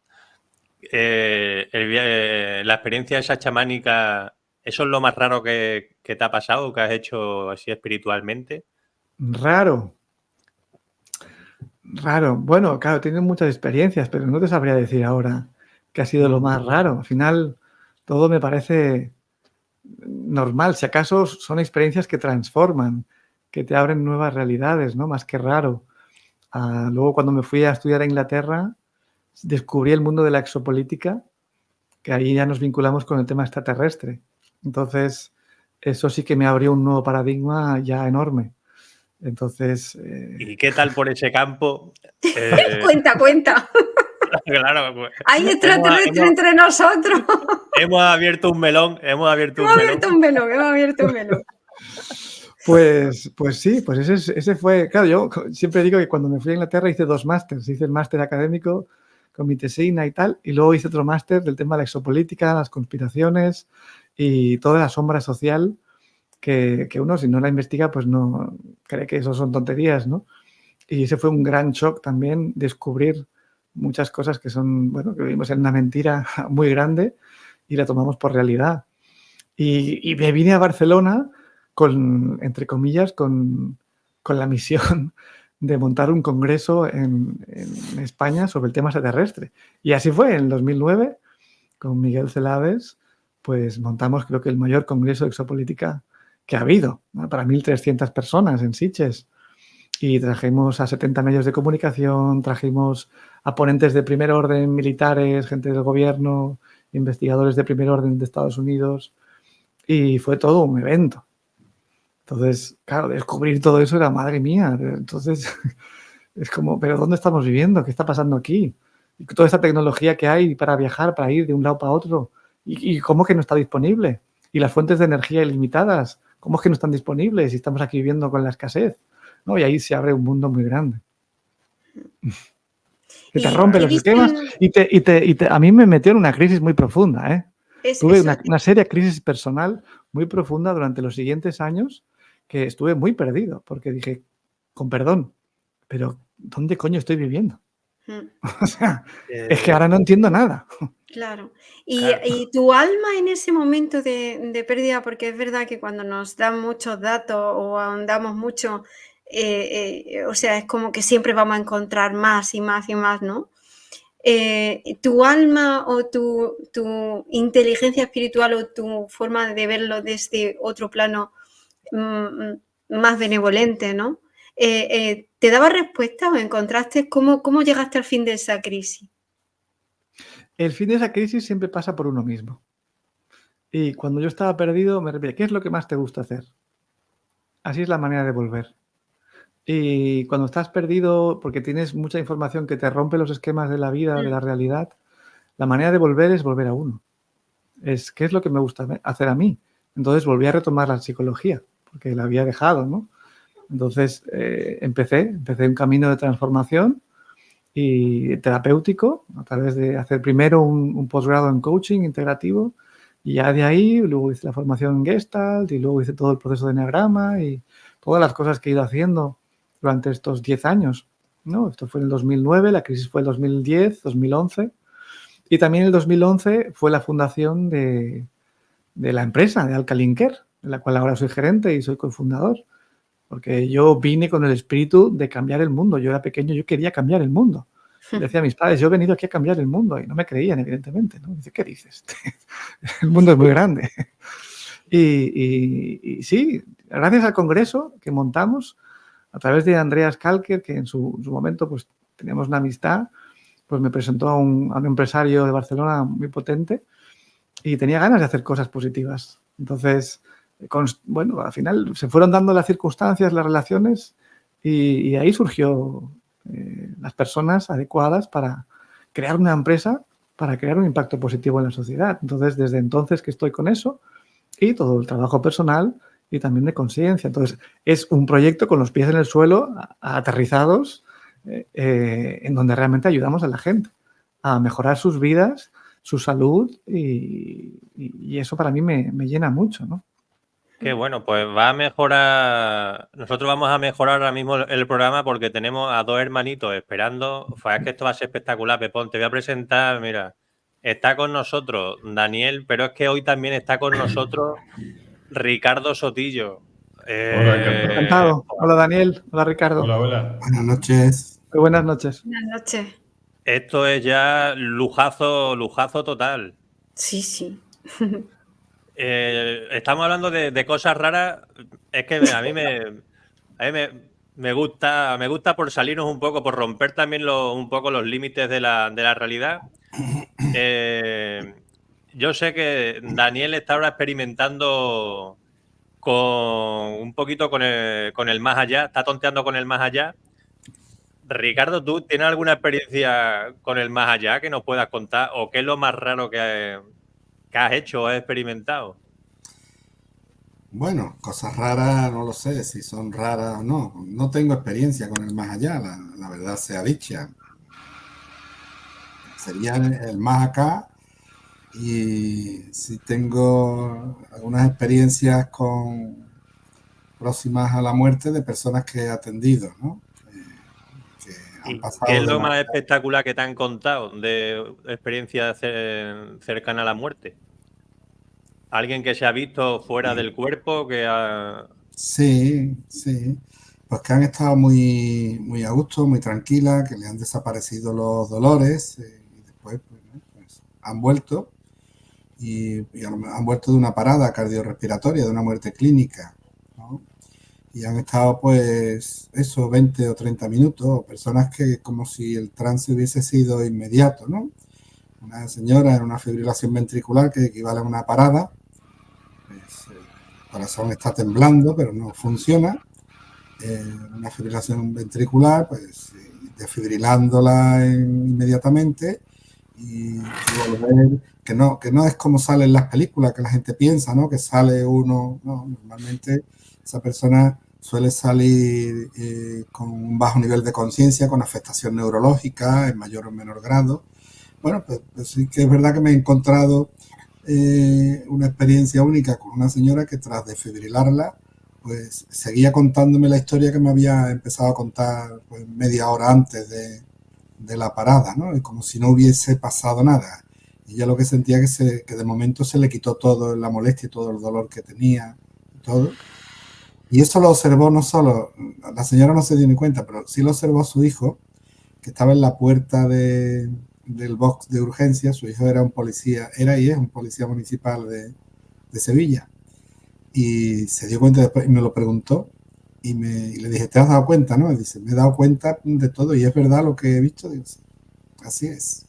La experiencia esa chamánica, ¿eso es lo más raro que te ha pasado, que has hecho así espiritualmente? Raro. Bueno, claro, tienes muchas experiencias, pero no te sabría decir ahora qué ha sido lo más raro. Al final, todo me parece normal. Si acaso son experiencias que transforman, que te abren nuevas realidades, ¿no? Más que raro. Luego, cuando me fui a estudiar a Inglaterra, descubrí el mundo de la exopolítica, que ahí ya nos vinculamos con el tema extraterrestre. Entonces, eso sí que me abrió un nuevo paradigma ya enorme. Entonces... ¿Y qué tal por ese campo? Cuenta. Claro, pues, Hay extraterrestre entre nosotros. Hemos abierto un melón. Hemos abierto un melón. Pues sí, pues ese fue... Claro, yo siempre digo que cuando me fui a Inglaterra hice 2 másters. Hice el máster académico con mi tesina y tal, y luego hice otro máster del tema de la exopolítica, las conspiraciones y toda la sombra social que uno, si no la investiga, pues no cree que eso son tonterías, ¿no? Y ese fue un gran shock también, descubrir muchas cosas que son, bueno, que vivimos en una mentira muy grande y la tomamos por realidad. Y me vine a Barcelona con, entre comillas, con la misión de montar un congreso en España sobre el tema extraterrestre. Y así fue, en 2009, con Miguel Celades, pues montamos creo que el mayor congreso de exopolítica que ha habido, ¿no? Para 1.300 personas en Sitges. Y trajimos a 70 medios de comunicación, trajimos a ponentes de primer orden, militares, gente del gobierno, investigadores de primer orden de Estados Unidos, y fue todo un evento. Entonces, claro, descubrir todo eso era, madre mía, entonces es como, ¿pero dónde estamos viviendo? ¿Qué está pasando aquí? Y toda esta tecnología que hay para viajar, para ir de un lado para otro, ¿y cómo que no está disponible? Y las fuentes de energía ilimitadas, ¿cómo es que no están disponibles? Y estamos aquí viviendo con la escasez, ¿no? Y ahí se abre un mundo muy grande. Que te rompe los esquemas y a mí me metió en una crisis muy profunda, ¿eh? Tuve una seria crisis personal muy profunda durante los siguientes años, que estuve muy perdido, porque dije, con perdón, pero ¿dónde coño estoy viviendo? O sea, es que ahora no entiendo nada. Claro. Y tu alma en ese momento de pérdida, porque es verdad que cuando nos dan muchos datos o ahondamos mucho, o sea, es como que siempre vamos a encontrar más y más y más, ¿no? Tu alma o tu inteligencia espiritual o tu forma de verlo desde otro plano más benevolente, ¿no? ¿te daba respuesta o encontraste cómo llegaste al fin de esa crisis? El fin de esa crisis siempre pasa por uno mismo. Y cuando yo estaba perdido, me repetía, ¿qué es lo que más te gusta hacer? Así es la manera de volver. Y cuando estás perdido, porque tienes mucha información que te rompe los esquemas de la vida, de la realidad, la manera de volver es volver a uno. ¿Qué es lo que me gusta hacer a mí? Entonces volví a retomar la psicología, porque la había dejado, ¿no? Entonces empecé un camino de transformación y terapéutico a través de hacer primero un posgrado en coaching integrativo y ya de ahí luego hice la formación en Gestalt y luego hice todo el proceso de Enneagrama y todas las cosas que he ido haciendo durante estos 10 años, ¿no? Esto fue en el 2009, la crisis fue en el 2010, 2011 y también en el 2011 fue la fundación de la empresa, de Alkaline Care, en la cual ahora soy gerente y soy cofundador. Porque yo vine con el espíritu de cambiar el mundo. Yo era pequeño, yo quería cambiar el mundo. Le decía a mis padres, yo he venido aquí a cambiar el mundo. Y no me creían, evidentemente, ¿no? Dice, ¿qué dices? El mundo es muy grande. Y sí, gracias al congreso que montamos, a través de Andreas Kalker, que en su momento pues teníamos una amistad, pues me presentó a un empresario de Barcelona muy potente y tenía ganas de hacer cosas positivas. Entonces, bueno, al final se fueron dando las circunstancias, las relaciones y ahí surgió las personas adecuadas para crear una empresa, para crear un impacto positivo en la sociedad. Entonces, desde entonces que estoy con eso y todo el trabajo personal y también de conciencia. Entonces, es un proyecto con los pies en el suelo, aterrizados, en donde realmente ayudamos a la gente a mejorar sus vidas, su salud y eso para mí me llena mucho, ¿no? Qué bueno, pues va a mejorar. Nosotros vamos a mejorar ahora mismo el programa porque tenemos a dos hermanitos esperando. Pues es que esto va a ser espectacular, Pepón. Te voy a presentar, mira, está con nosotros Daniel, pero es que hoy también está con nosotros Ricardo Sotillo. Hola, Encantado. Hola, Daniel. Hola, Ricardo. hola, hola. Buenas noches. Muy buenas noches. Buenas noches. Esto es ya lujazo total. Sí. Estamos hablando de cosas raras. Es que a mí me gusta por salirnos un poco, por romper también un poco los límites de la realidad. Yo sé que Daniel está ahora experimentando un poquito con el más allá, está tonteando con el más allá. Ricardo, ¿tú tienes alguna experiencia con el más allá que nos puedas contar? ¿O qué es lo más raro que has hecho o has experimentado? Bueno, cosas raras, no lo sé si son raras o no. No tengo experiencia con el más allá, la verdad sea dicha. Sería el más acá y sí tengo algunas experiencias próximas a la muerte de personas que he atendido, ¿no? Que han pasado. ¿Qué es lo más espectacular que te han contado de experiencia cercana a la muerte? ¿Alguien que se ha visto fuera del cuerpo? Sí. Pues que han estado muy, muy a gusto, muy tranquilas, que le han desaparecido los dolores y después pues, han vuelto y han vuelto de una parada cardiorrespiratoria, de una muerte clínica, ¿no? Y han estado pues 20 o 30 minutos, personas que como si el trance hubiese sido inmediato, ¿no? Una señora en una fibrilación ventricular que equivale a una parada, pues, el corazón está temblando pero no funciona, una fibrilación ventricular, pues desfibrilándola inmediatamente y volver, que no es como sale en las películas que la gente piensa, ¿no? Que sale uno, no, normalmente esa persona suele salir con un bajo nivel de conciencia, con afectación neurológica en mayor o menor grado. Bueno, pues sí que es verdad que me he encontrado una experiencia única con una señora que tras desfibrilarla, pues seguía contándome la historia que me había empezado a contar pues, media hora antes de la parada, ¿no? Y como si no hubiese pasado nada. Y ya lo que sentía que de momento se le quitó todo la molestia y todo el dolor que tenía, todo. Y eso lo observó no solo, la señora no se dio ni cuenta, pero sí lo observó su hijo, que estaba en la puerta del box de urgencia. Su hijo era un policía, era y es un policía municipal de Sevilla. Y se dio cuenta después y me lo preguntó. y le dije, ¿te has dado cuenta, no? Y dice, me he dado cuenta de todo y es verdad lo que he visto. Digo, sí, así es.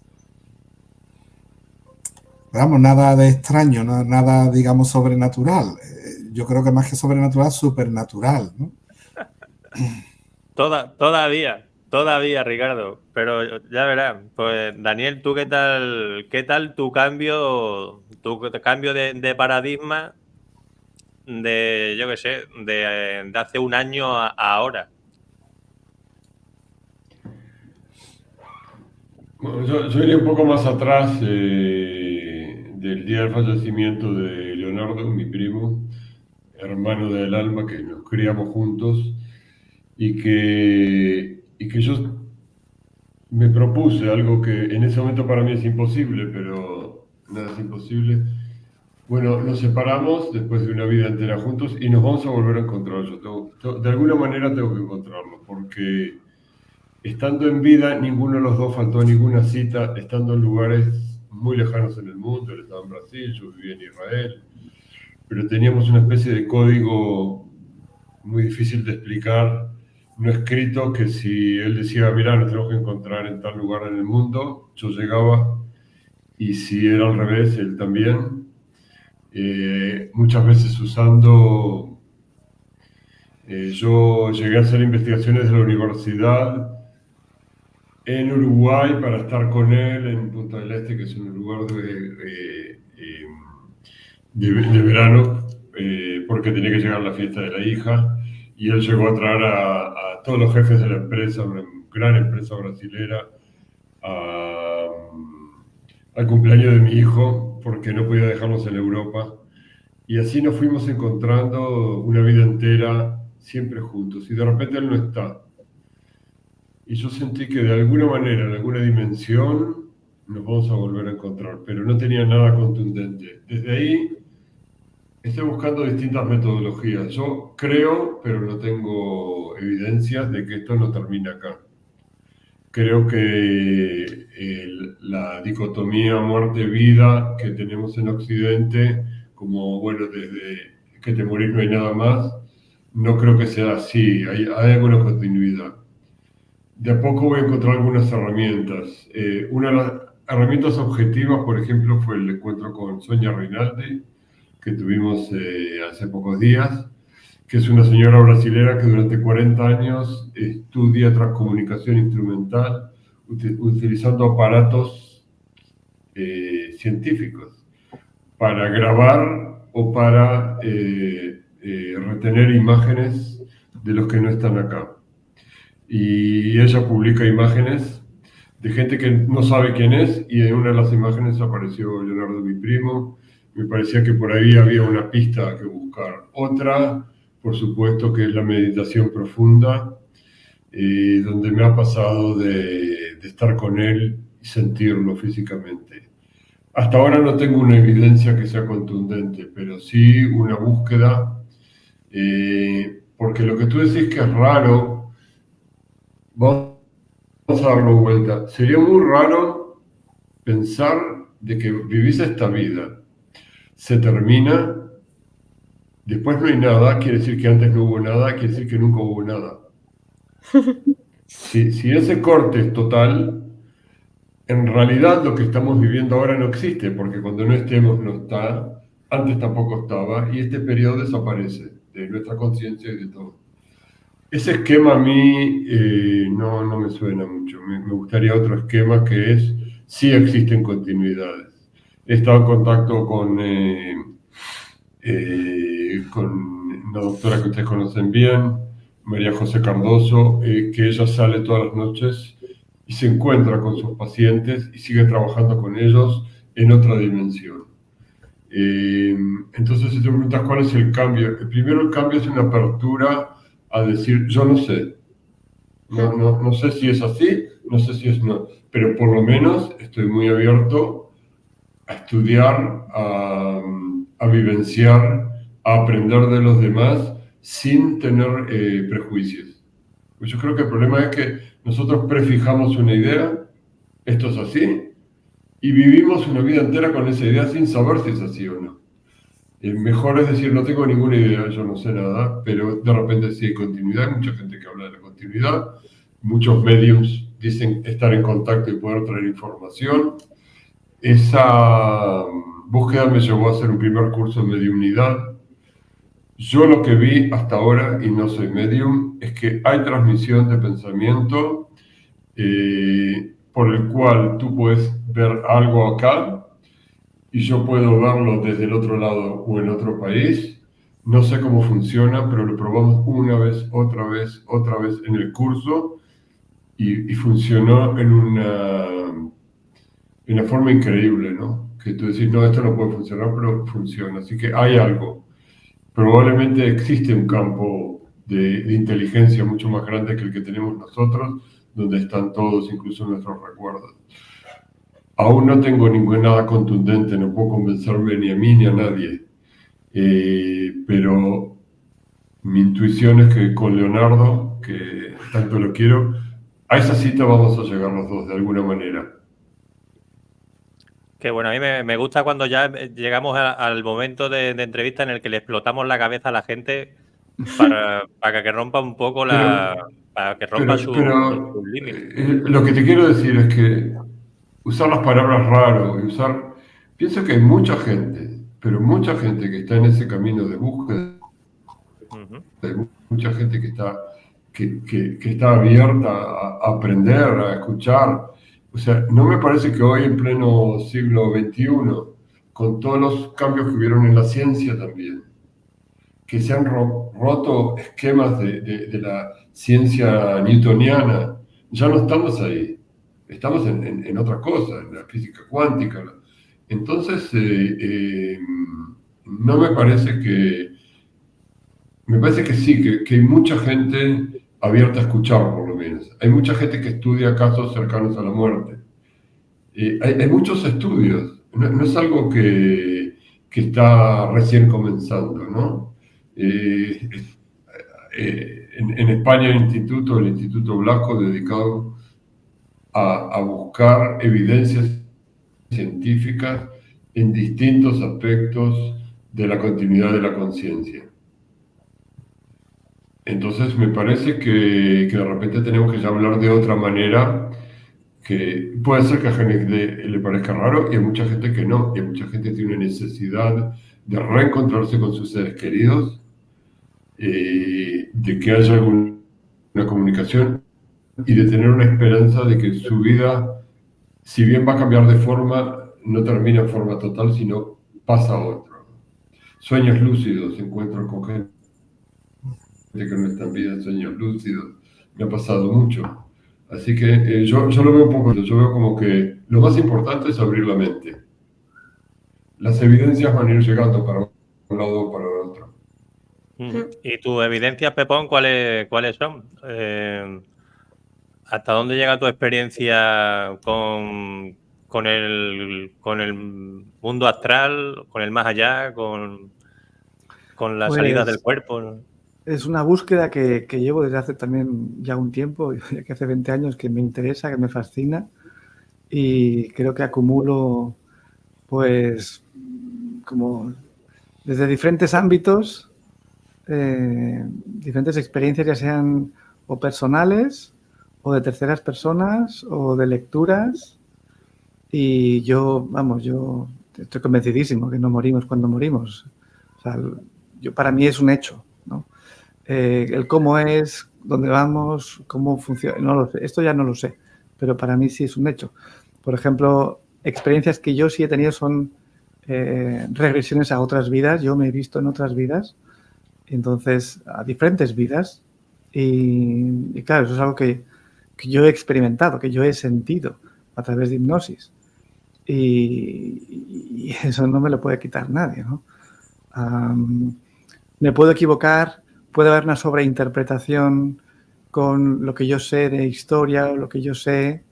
Pero vamos, nada de extraño, nada, digamos, sobrenatural. Yo creo que más que sobrenatural, supernatural, ¿no? Todavía, Ricardo. Pero ya verás. Pues Daniel, ¿tú qué tal tu cambio de paradigma de, yo qué sé, de hace un año a ahora? Bueno, yo iría un poco más atrás del día del fallecimiento de Leonardo, mi primo, hermano del alma, que nos criamos juntos y que yo me propuse algo que en ese momento para mí es imposible, pero nada es imposible. Bueno, nos separamos después de una vida entera juntos y nos vamos a volver a encontrar. De alguna manera tengo que encontrarlo, porque estando en vida, ninguno de los dos faltó a ninguna cita, estando en lugares muy lejanos en el mundo. Él estaba en Brasil, yo vivía en Israel, pero teníamos una especie de código muy difícil de explicar, no escrito, que si él decía, mira, nos tenemos que encontrar en tal lugar en el mundo, yo llegaba, y si era al revés, él también. Muchas veces usando... yo llegué a hacer investigaciones de la universidad en Uruguay para estar con él en Punta del Este, que es un lugar de verano, porque tenía que llegar a la fiesta de la hija, y él llegó a traer a todos los jefes de la empresa, una gran empresa brasilera, al cumpleaños de mi hijo, porque no podía dejarnos en Europa. Y así nos fuimos encontrando una vida entera, siempre juntos, y de repente él no está. Y yo sentí que de alguna manera, en alguna dimensión, nos vamos a volver a encontrar, pero no tenía nada contundente. Desde ahí estoy buscando distintas metodologías. Yo creo, pero no tengo evidencias de que esto no termina acá. Creo que la dicotomía muerte-vida que tenemos en Occidente, como, bueno, desde que te morís no hay nada más, no creo que sea así, hay alguna continuidad. De a poco voy a encontrar algunas herramientas. Una de las herramientas objetivas, por ejemplo, fue el encuentro con Sonia Rinaldi, que tuvimos hace pocos días, que es una señora brasilera que durante 40 años estudia transcomunicación instrumental utilizando aparatos científicos para grabar o para retener imágenes de los que no están acá. Y ella publica imágenes de gente que no sabe quién es, y en una de las imágenes apareció Leonardo, mi primo. Me parecía que por ahí había una pista que buscar. Otra, por supuesto, que es la meditación profunda, donde me ha pasado de estar con él y sentirlo físicamente. Hasta ahora no tengo una evidencia que sea contundente, pero sí una búsqueda, porque lo que tú decís que es raro, vamos a darlo vuelta. Sería muy raro pensar de que vivís esta vida, se termina, después no hay nada, quiere decir que antes no hubo nada, quiere decir que nunca hubo nada. Si ese corte es total, en realidad lo que estamos viviendo ahora no existe, porque cuando no estemos no está, antes tampoco estaba, y este periodo desaparece de nuestra conciencia y de todo. Ese esquema a mí no me suena mucho. Me gustaría otro esquema, que es, sí existen continuidades. He estado en contacto con una doctora que ustedes conocen bien, María José Cardoso, que ella sale todas las noches y se encuentra con sus pacientes y sigue trabajando con ellos en otra dimensión. Entonces, si te preguntas cuál es el cambio, primero el cambio es una apertura a decir, yo no sé. No sé si es así, no sé si es no, pero por lo menos estoy muy abierto a estudiar, a vivenciar, a aprender de los demás sin tener prejuicios. Pues yo creo que el problema es que nosotros prefijamos una idea, esto es así, y vivimos una vida entera con esa idea sin saber si es así o no. Mejor es decir, no tengo ninguna idea, yo no sé nada, pero de repente sí hay continuidad, hay mucha gente que habla de la continuidad, muchos mediums dicen estar en contacto y poder traer información. Esa búsqueda me llevó a hacer un primer curso de mediumnidad. Yo lo que vi hasta ahora, y no soy medium, es que hay transmisión de pensamiento por el cual tú puedes ver algo acá y yo puedo verlo desde el otro lado o en otro país. No sé cómo funciona, pero lo probamos una vez, otra vez en el curso y funcionó en una forma increíble, ¿no? Que tú decís, no, esto no puede funcionar, pero funciona. Así que hay algo. Probablemente existe un campo de inteligencia mucho más grande que el que tenemos nosotros, donde están todos, incluso nuestros recuerdos. Aún no tengo nada contundente, no puedo convencerme ni a mí ni a nadie. Pero mi intuición es que con Leonardo, que tanto lo quiero, a esa cita vamos a llegar los dos de alguna manera. Que bueno, a mí me gusta cuando ya llegamos al momento de entrevista en el que le explotamos la cabeza a la gente para que rompa un poco para que rompa sus límites. Lo que te quiero decir es que usar las palabras raro y pienso que hay mucha gente, pero mucha gente que está en ese camino de búsqueda, hay mucha gente que está abierta a aprender, a escuchar. O sea, no me parece que hoy en pleno siglo XXI, con todos los cambios que hubieron en la ciencia también, que se han roto esquemas de la ciencia newtoniana, ya no estamos ahí, estamos en otra cosa, en la física cuántica. Entonces, no me parece me parece que sí, que hay mucha gente abierta a escuchar, por lo menos. Hay mucha gente que estudia casos cercanos a la muerte. Hay muchos estudios, no es algo que está recién comenzando, ¿no? En España hay el Instituto Blasco, dedicado a buscar evidencias científicas en distintos aspectos de la continuidad de la conciencia. Entonces me parece que de repente tenemos que ya hablar de otra manera, que puede ser que a gente le parezca raro y hay mucha gente que no, y hay mucha gente que tiene una necesidad de reencontrarse con sus seres queridos, de que haya alguna comunicación y de tener una esperanza de que su vida, si bien va a cambiar de forma, no termina en forma total, sino pasa a otra. Sueños lúcidos, encuentros con gente que no está en vida, sueños lúcidos, me ha pasado mucho. Así que yo lo veo un poco, yo veo como que lo más importante es abrir la mente. Las evidencias van a ir llegando para un lado o para el otro. ¿Y tus evidencias, Pepón, cuáles son? ¿Hasta dónde llega tu experiencia con el mundo astral, con el más allá, con las salidas del cuerpo, ¿no? Es una búsqueda que llevo desde hace también ya un tiempo, ya que hace 20 años, que me interesa, que me fascina, y creo que acumulo, pues, como desde diferentes ámbitos, diferentes experiencias, ya sean o personales, o de terceras personas, o de lecturas, y yo estoy convencidísimo que no morimos cuando morimos. O sea, para mí es un hecho, ¿no? El cómo es, dónde vamos, cómo funciona, no lo sé. Esto ya no lo sé, pero para mí sí es un hecho. Por ejemplo, experiencias que yo sí he tenido son regresiones a otras vidas. Yo me he visto en otras vidas, entonces a diferentes vidas. Y claro, eso es algo que yo he experimentado, que yo he sentido a través de hipnosis. Y eso no me lo puede quitar nadie, ¿no? Me puedo equivocar. Puede haber una sobreinterpretación con lo que yo sé de historia o lo que yo sé,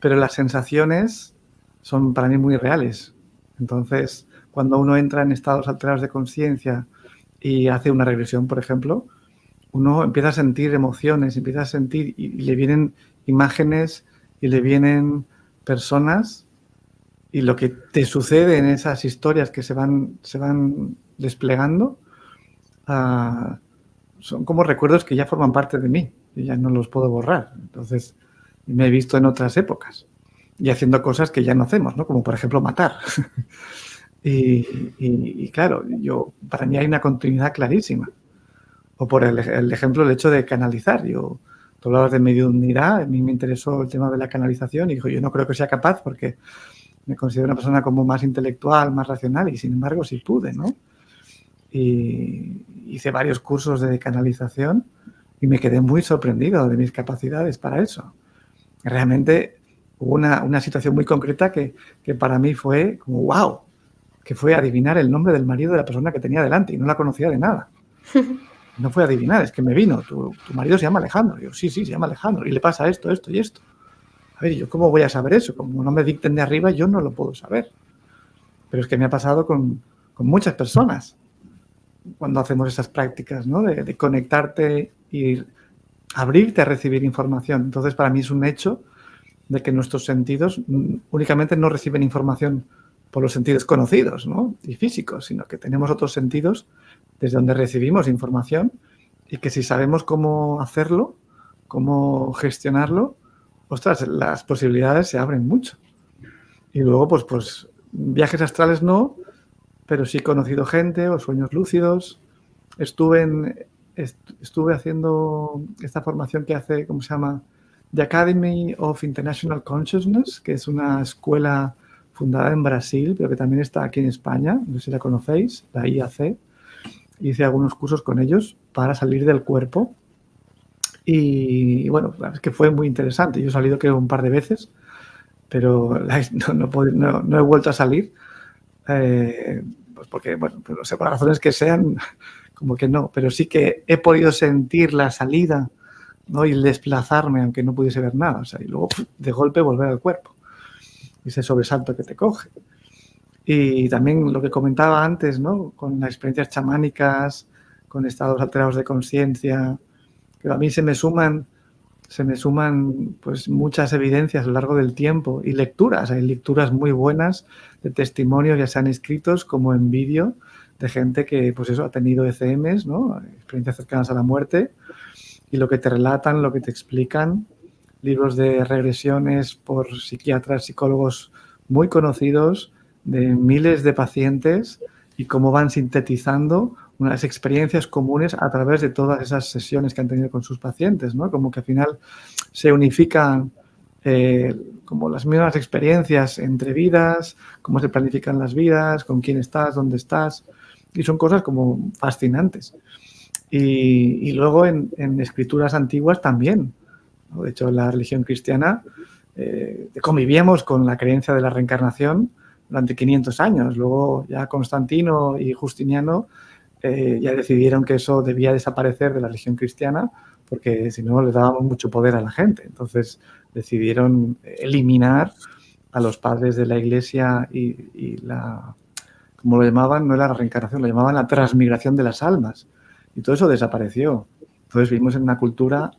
pero las sensaciones son para mí muy reales. Entonces, cuando uno entra en estados alterados de conciencia y hace una regresión, por ejemplo, uno empieza a sentir emociones, empieza a sentir y le vienen imágenes y le vienen personas Y lo que te sucede en esas historias que se van desplegando son como recuerdos que ya forman parte de mí y ya no los puedo borrar. Entonces, me he visto en otras épocas y haciendo cosas que ya no hacemos, ¿no? Como por ejemplo matar. y claro, para mí hay una continuidad clarísima. O por el ejemplo, el hecho de canalizar. Tú hablabas de mediunidad, a mí me interesó el tema de la canalización y dijo, yo no creo que sea capaz porque me considero una persona como más intelectual, más racional y sin embargo sí pude, ¿no? Y hice varios cursos de canalización y me quedé muy sorprendido de mis capacidades para eso. Realmente hubo una situación muy concreta que para mí fue como wow, que fue adivinar el nombre del marido de la persona que tenía delante y no la conocía de nada. No fue adivinar, es que me vino, tu marido se llama Alejandro. Yo, sí, se llama Alejandro y le pasa esto, esto y esto. A ver, ¿yo cómo voy a saber eso? Como no me dicten de arriba, yo no lo puedo saber. Pero es que me ha pasado con muchas personas cuando hacemos esas prácticas, ¿no? De conectarte y abrirte a recibir información. Entonces, para mí es un hecho de que nuestros sentidos únicamente no reciben información por los sentidos conocidos, ¿no? Y físicos, sino que tenemos otros sentidos desde donde recibimos información y que si sabemos cómo hacerlo, cómo gestionarlo, ostras, las posibilidades se abren mucho. Y luego, pues viajes astrales no, pero sí he conocido gente o sueños lúcidos. Estuve haciendo esta formación que hace, ¿cómo se llama? The Academy of International Consciousness, que es una escuela fundada en Brasil, pero que también está aquí en España, no sé si la conocéis, la IAC. Hice algunos cursos con ellos para salir del cuerpo. Y bueno, es que fue muy interesante. Yo he salido creo un par de veces, pero no he vuelto a salir. Pues porque, bueno, pues no sé, por las razones que sean, como que no. Pero sí que he podido sentir la salida, ¿no? Y el desplazarme, aunque no pudiese ver nada. O sea, y luego de golpe volver al cuerpo. Ese sobresalto que te coge. Y también lo que comentaba antes, ¿no? Con las experiencias chamánicas, con estados alterados de conciencia, que a mí se me suman pues muchas evidencias a lo largo del tiempo y lecturas. Hay lecturas muy buenas de testimonios, ya sean escritos como en vídeo, de gente que pues eso ha tenido ECMs, ¿no? Experiencias cercanas a la muerte, y lo que te relatan, lo que te explican, libros de regresiones por psiquiatras, psicólogos muy conocidos, de miles de pacientes y cómo van sintetizando unas experiencias comunes a través de todas esas sesiones que han tenido con sus pacientes, ¿no? Como que al final se unifican como las mismas experiencias entre vidas, cómo se planifican las vidas, con quién estás, dónde estás, y son cosas como fascinantes. Y luego en escrituras antiguas también, ¿no? De hecho, en la religión cristiana convivíamos con la creencia de la reencarnación durante 500 años. Luego ya Constantino y Justiniano ya decidieron que eso debía desaparecer de la religión cristiana porque si no le dábamos mucho poder a la gente. Entonces decidieron eliminar a los padres de la iglesia y la, como lo llamaban, no era la reencarnación, lo llamaban la transmigración de las almas. Y todo eso desapareció. Entonces vivimos en una cultura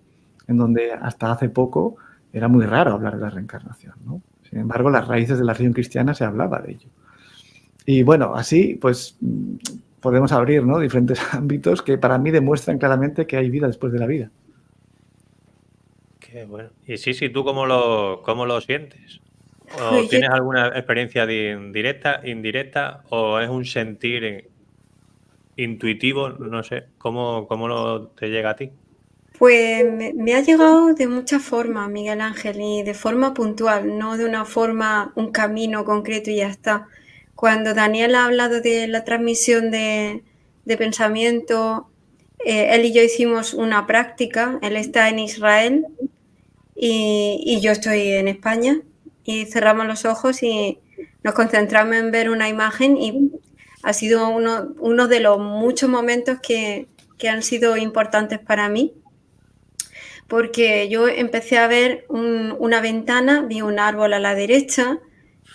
en donde hasta hace poco era muy raro hablar de la reencarnación, ¿no? Sin embargo, las raíces de la religión cristiana se hablaba de ello. Y bueno, así pues podemos abrir, ¿no? Diferentes ámbitos que para mí demuestran claramente que hay vida después de la vida. Qué bueno. Y sí, ¿tú cómo lo sientes? ¿O Pues tienes alguna experiencia directa, indirecta, o es un sentir intuitivo? No sé, ¿cómo te llega a ti? Pues me ha llegado de muchas formas, Miguel Ángel, y de forma puntual, no de una forma, un camino concreto y ya está. Cuando Daniel ha hablado de la transmisión de pensamiento, él y yo hicimos una práctica, él está en Israel y yo estoy en España, y cerramos los ojos y nos concentramos en ver una imagen y ha sido uno de los muchos momentos que han sido importantes para mí. Porque yo empecé a ver una ventana, vi un árbol a la derecha,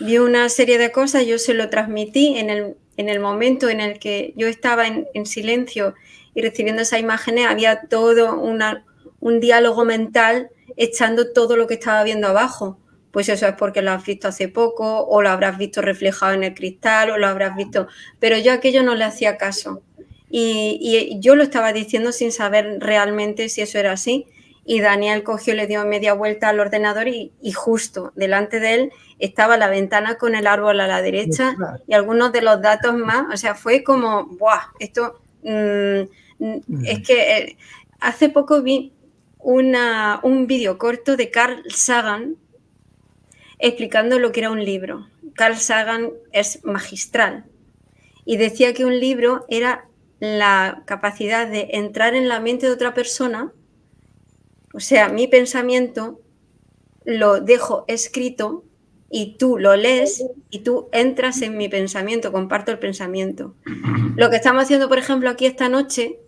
vi una serie de cosas, yo se lo transmití en el momento en el que yo estaba en silencio y recibiendo esas imágenes, había todo un diálogo mental echando todo lo que estaba viendo abajo, pues eso es porque lo has visto hace poco o lo habrás visto reflejado en el cristal o lo habrás visto, pero yo a aquello no le hacía caso y yo lo estaba diciendo sin saber realmente si eso era así y Daniel cogió, le dio media vuelta al ordenador y justo delante de él estaba la ventana con el árbol a la derecha y algunos de los datos más, o sea, fue como, ¡buah! Esto es que hace poco vi un vídeo corto de Carl Sagan explicando lo que era un libro. Carl Sagan es magistral y decía que un libro era la capacidad de entrar en la mente de otra persona, o sea, mi pensamiento lo dejo escrito y tú lo lees y tú entras en mi pensamiento, comparto el pensamiento. Lo que estamos haciendo, por ejemplo, aquí esta noche,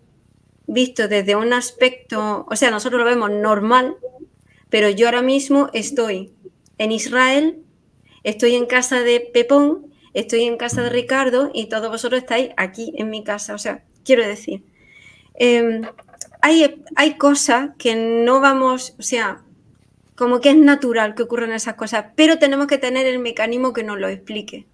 visto desde un aspecto, o sea, nosotros lo vemos normal, pero yo ahora mismo estoy en Israel, estoy en casa de Pepón, estoy en casa de Ricardo y todos vosotros estáis aquí en mi casa. O sea, quiero decir, hay cosas que no vamos, o sea, como que es natural que ocurran esas cosas, pero tenemos que tener el mecanismo que nos lo explique.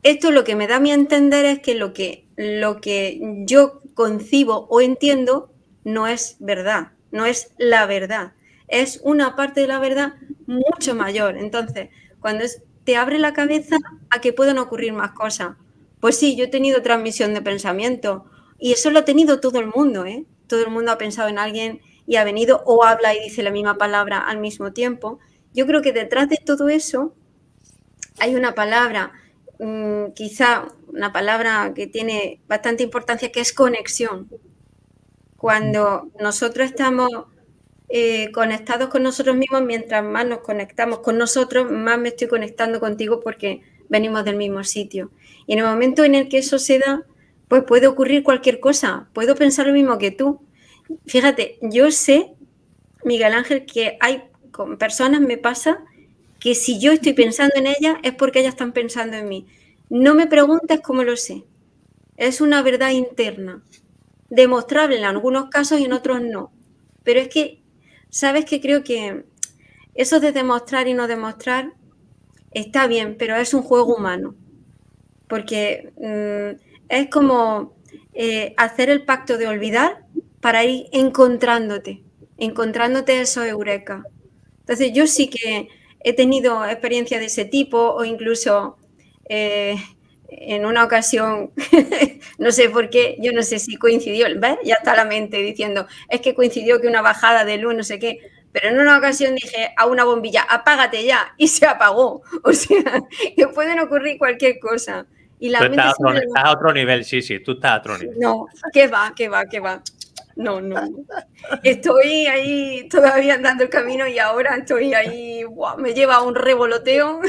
Esto lo que me da a mí a entender es que lo que yo concibo o entiendo no es verdad, no es la verdad. Es una parte de la verdad mucho mayor. Entonces, cuando te abre la cabeza a que pueden ocurrir más cosas. Pues sí, yo he tenido transmisión de pensamiento y eso lo ha tenido todo el mundo, ¿eh? Todo el mundo ha pensado en alguien y ha venido o habla y dice la misma palabra al mismo tiempo. Yo creo que detrás de todo eso hay una palabra, quizá una palabra que tiene bastante importancia, que es conexión. Cuando nosotros estamos conectados con nosotros mismos, mientras más nos conectamos con nosotros, más me estoy conectando contigo porque venimos del mismo sitio. Y en el momento en el que eso se da, pues puede ocurrir cualquier cosa. Puedo pensar lo mismo que tú. Fíjate, yo sé, Miguel Ángel, que hay con personas, me pasa, que si yo estoy pensando en ellas es porque ellas están pensando en mí. No me preguntes cómo lo sé. Es una verdad interna, demostrable en algunos casos y en otros no. Pero es que, ¿sabes qué? Creo que eso de demostrar y no demostrar está bien, pero es un juego humano. Porque es como hacer el pacto de olvidar para ir encontrándote esos eureka. Entonces yo sí que he tenido experiencias de ese tipo o incluso en una ocasión, no sé por qué, yo no sé si coincidió, ¿ves? Ya está la mente diciendo, es que coincidió que una bajada de luz, no sé qué, pero en una ocasión dije a una bombilla, apágate ya, y se apagó. O sea, que pueden ocurrir cualquier cosa. Y la mente estás a otro nivel, sí, tú estás a otro nivel. No, qué va. No. Estoy ahí todavía andando el camino y ahora estoy ahí, me lleva a un revoloteo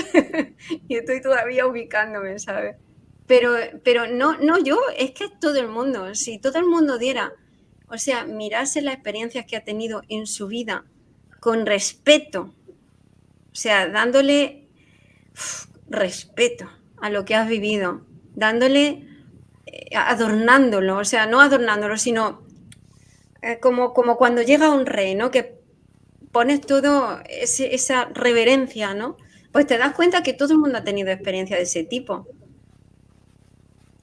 y estoy todavía ubicándome, ¿sabes? Pero no yo, es que es todo el mundo. Si todo el mundo diera, o sea, mirase las experiencias que ha tenido en su vida con respeto, o sea, dándole respeto a lo que has vivido, dándole, adornándolo, o sea, no adornándolo, sino como cuando llega un rey, ¿no? Que pones todo esa reverencia, ¿no? Pues te das cuenta que todo el mundo ha tenido experiencia de ese tipo.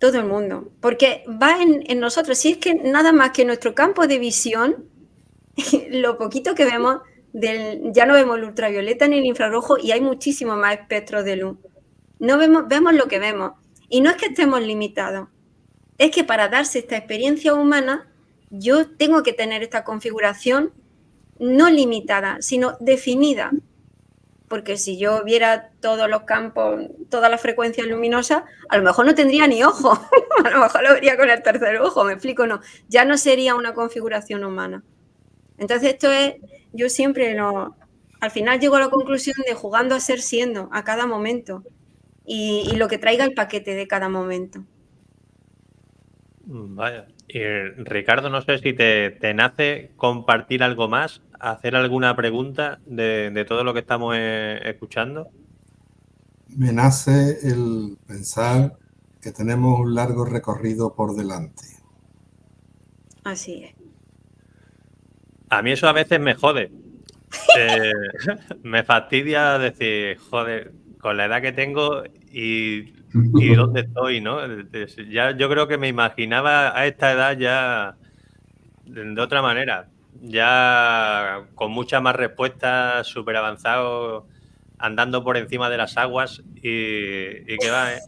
Todo el mundo. Porque va en nosotros. Si es que nada más que nuestro campo de visión, lo poquito que vemos, ya no vemos el ultravioleta ni el infrarrojo y hay muchísimo más espectros de luz. No vemos lo que vemos. Y no es que estemos limitados. Es que para darse esta experiencia humana, yo tengo que tener esta configuración no limitada, sino definida. Porque si yo viera todos los campos, todas las frecuencias luminosas, a lo mejor no tendría ni ojo. A lo mejor lo vería con el tercer ojo, ¿me explico? No, ya no sería una configuración humana. Entonces esto es, yo siempre al final llego a la conclusión de jugando a ser siendo a cada momento y lo que traiga el paquete de cada momento. Vaya. Y Ricardo, no sé si te nace compartir algo más, hacer alguna pregunta de todo lo que estamos escuchando. Me nace el pensar que tenemos un largo recorrido por delante. Así es. A mí eso a veces me jode. eh, me fastidia decir, joder, con la edad que tengo y dónde estoy, ¿no? Ya, yo creo que me imaginaba a esta edad ya de otra manera, ya con muchas más respuestas, súper avanzado, andando por encima de las aguas y que va, ¿eh?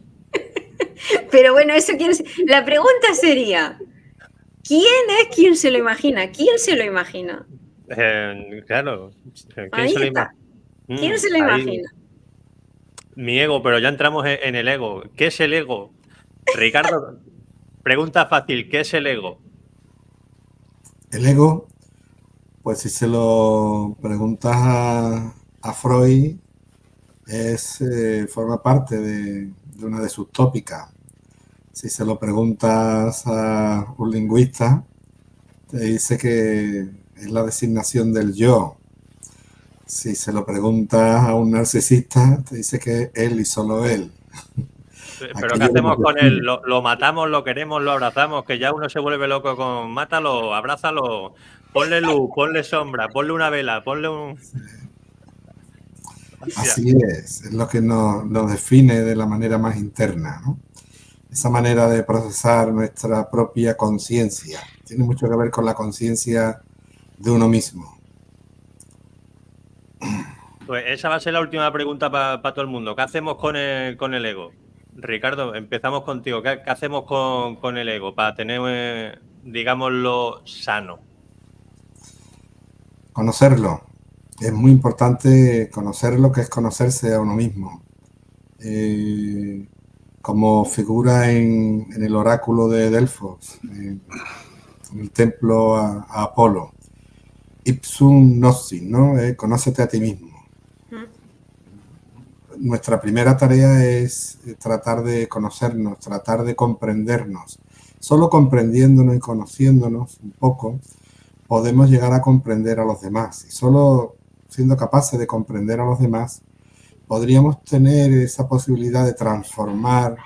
Pero bueno, eso quiere decir. La pregunta sería: ¿quién es quien se lo imagina? ¿Quién se lo imagina? Claro, ¿quién Ahí se lo está. ¿Quién se lo ahí, imagina? mi ego, pero ya entramos en el ego. ¿Qué es el ego? Ricardo, pregunta fácil, ¿qué es el ego? El ego, pues si se lo preguntas a Freud, forma parte de una de sus tópicas. Si se lo preguntas a un lingüista, te dice que es la designación del yo. Si se lo preguntas a un narcisista, te dice que es él y solo él. Pero ¿qué hacemos con él? ¿Lo matamos, lo queremos, lo abrazamos? Que ya uno se vuelve loco con mátalo, abrázalo, ponle luz, ponle sombra, ponle una vela, ponle un... Hostia. Así es lo que nos define de la manera más interna, ¿no? Esa manera de procesar nuestra propia conciencia. Tiene mucho que ver con la conciencia de uno mismo. Pues esa va a ser la última pregunta para todo el mundo. ¿Qué hacemos con el ego? Ricardo, empezamos contigo. ¿Qué hacemos con el ego para tener, digámoslo, sano? Conocerlo. Es muy importante conocerlo, que es conocerse a uno mismo. Como figura en el oráculo de Delfos, en el templo a Apolo. Ipsum Gnossi, ¿no? Conócete a ti mismo. Nuestra primera tarea es tratar de conocernos, tratar de comprendernos. Solo comprendiéndonos y conociéndonos un poco, podemos llegar a comprender a los demás. Y solo siendo capaces de comprender a los demás, podríamos tener esa posibilidad de transformar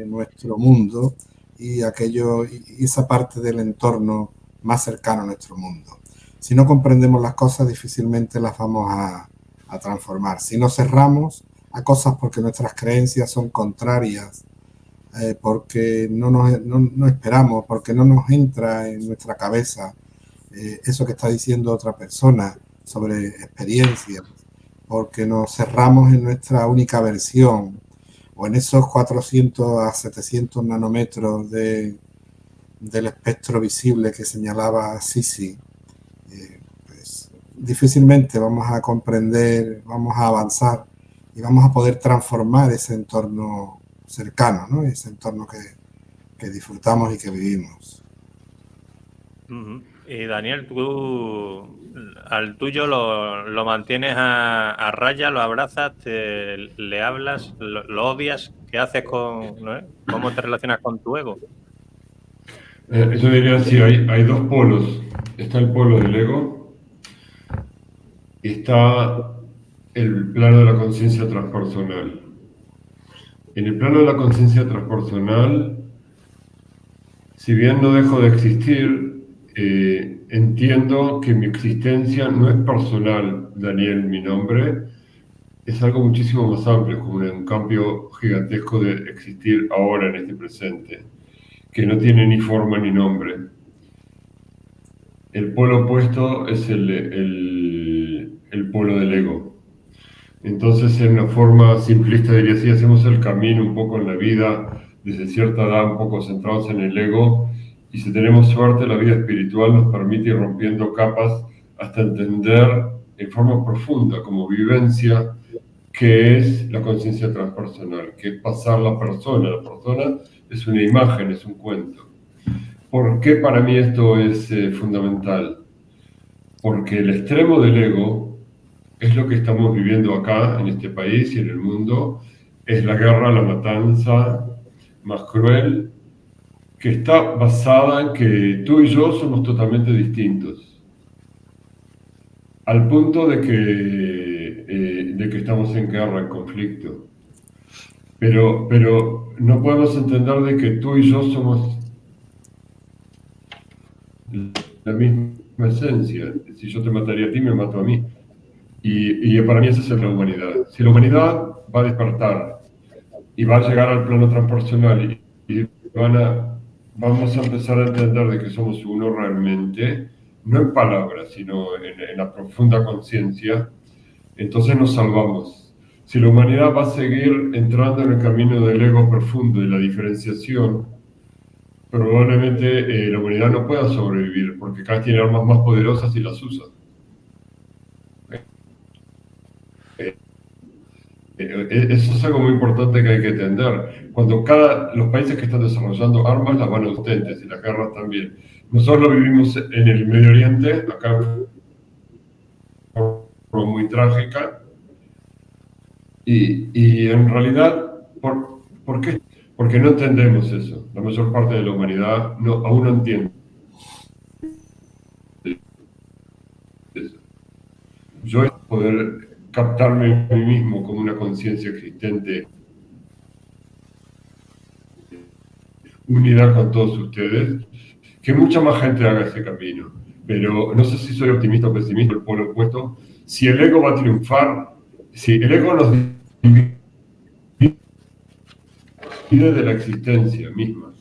nuestro mundo y esa parte del entorno más cercano a nuestro mundo. Si no comprendemos las cosas, difícilmente las vamos a transformar. Si nos cerramos a cosas porque nuestras creencias son contrarias, porque no esperamos, porque no nos entra en nuestra cabeza eso que está diciendo otra persona sobre experiencias, porque nos cerramos en nuestra única versión o en esos 400 a 700 nanómetros del espectro visible que señalaba Sisi, pues difícilmente vamos a comprender, vamos a avanzar y vamos a poder transformar ese entorno cercano, ¿no? Ese entorno que disfrutamos y que vivimos. Y Daniel, tú al tuyo lo mantienes a raya, lo abrazas, le hablas, lo odias, ¿qué haces ¿no? ¿Cómo te relacionas con tu ego? Yo diría así, hay dos polos. Está el polo del ego y está el plano de la conciencia transpersonal. En el plano de la conciencia transpersonal, si bien no dejo de existir, entiendo que mi existencia no es personal, Daniel, mi nombre, es algo muchísimo más amplio, como un cambio gigantesco de existir ahora en este presente, que no tiene ni forma ni nombre. El polo opuesto es el polo del ego. Entonces, en una forma simplista diría así, hacemos el camino un poco en la vida, desde cierta edad un poco centrados en el ego, y si tenemos suerte, la vida espiritual nos permite ir rompiendo capas hasta entender en forma profunda, como vivencia, qué es la conciencia transpersonal, qué es pasar la persona. La persona es una imagen, es un cuento. ¿Por qué para mí esto es fundamental? Porque el extremo del ego es lo que estamos viviendo acá, en este país y en el mundo, es la guerra, la matanza más cruel, que está basada en que tú y yo somos totalmente distintos, al punto de que estamos en guerra, en conflicto. Pero no podemos entender de que tú y yo somos la misma esencia. Si yo te mataría a ti, me mato a mí. Y para mí esa es la humanidad. Si la humanidad va a despertar y va a llegar al plano transpersonal y vamos a empezar a entender de que somos uno realmente, no en palabras, sino en la profunda conciencia, entonces nos salvamos. Si la humanidad va a seguir entrando en el camino del ego profundo y la diferenciación, probablemente la humanidad no pueda sobrevivir, porque cada vez tiene armas más poderosas y las usa. Eso es algo muy importante que hay que entender. Cuando los países que están desarrollando armas las van a ustedes y las guerras también. Nosotros lo vivimos en el Medio Oriente, acá de forma muy trágica. Y en realidad, ¿por qué? Porque no entendemos eso. La mayor parte de la humanidad aún no entiende eso. Yo es poder captarme a mí mismo como una conciencia existente, unidad con todos ustedes, que mucha más gente haga ese camino. Pero no sé si soy optimista o pesimista, el polo opuesto. Si el ego va a triunfar, si el ego nos divide de la existencia misma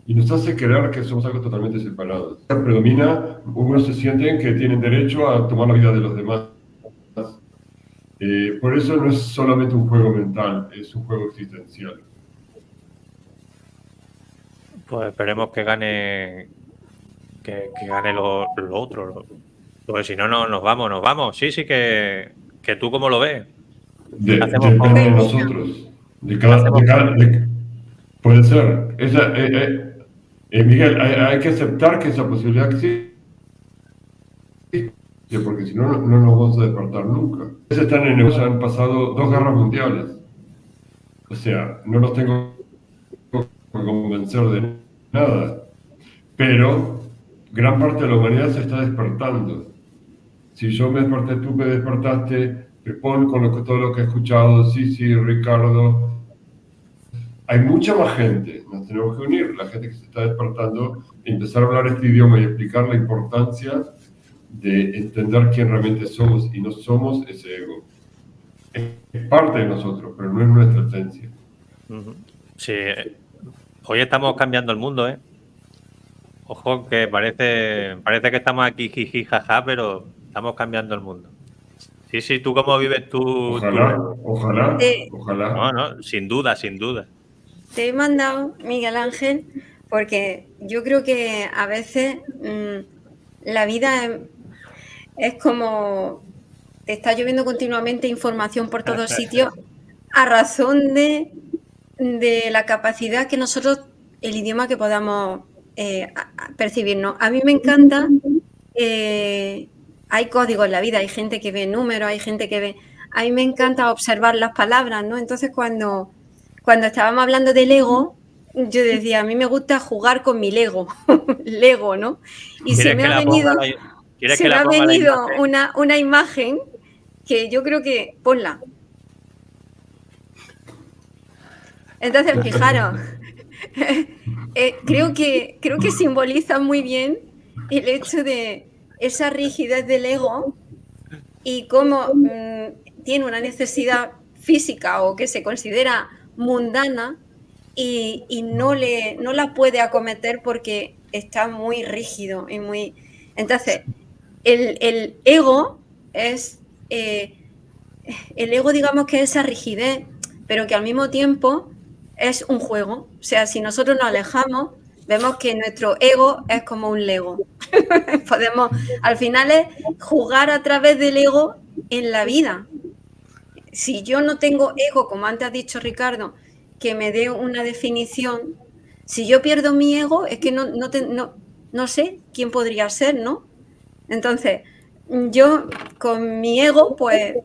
y nos hace creer que somos algo totalmente separados. Predomina, unos se sienten que tienen derecho a tomar la vida de los demás. Por eso no es solamente un juego mental, es un juego existencial. Pues esperemos que gane lo otro. Porque si no, nos vamos. Sí, que tú cómo lo ves. Depende de nosotros. Puede ser. Miguel, hay que aceptar que esa posibilidad existe, porque si no, no nos vamos a despertar nunca. Están en Europa, han pasado 2 guerras mundiales. O sea, no los tengo que convencer de nada. Pero gran parte de la humanidad se está despertando. Si yo me desperté, tú me despertaste, Pepón, con todo lo que he escuchado, sí, Ricardo. Hay mucha más gente, nos tenemos que unir, la gente que se está despertando, empezar a hablar este idioma y explicar la importancia de entender quién realmente somos, y no somos ese ego. Es parte de nosotros, pero no es nuestra esencia. Sí, hoy estamos cambiando el mundo, ¿eh? Ojo, que parece que estamos aquí jiji, jaja, pero estamos cambiando el mundo. Sí, ¿tú cómo vives tú? Ojalá. No, sin duda. Te he mandado, Miguel Ángel, porque yo creo que a veces la vida es como te está lloviendo continuamente información por todos sitios a razón de la capacidad que nosotros, el idioma que podamos percibirnos. A mí me encanta, hay códigos en la vida, hay gente que ve números, hay gente que ve... A mí me encanta observar las palabras, ¿no? Entonces cuando estábamos hablando del ego, yo decía, a mí me gusta jugar con mi Lego, Lego, ¿no? Y se me ha venido una imagen que yo creo que... Ponla. Entonces, fijaros, creo que simboliza muy bien el hecho de esa rigidez del ego y cómo tiene una necesidad física o que se considera mundana y no la puede acometer porque está muy rígido y muy... Entonces, el ego es... el ego, digamos que es esa rigidez, pero que al mismo tiempo es un juego. O sea, si nosotros nos alejamos, vemos que nuestro ego es como un Lego. Podemos, al final es jugar a través del ego en la vida. Si yo no tengo ego, como antes has dicho, Ricardo, que me dé una definición, si yo pierdo mi ego, es que no sé quién podría ser, ¿no? Entonces, yo con mi ego, pues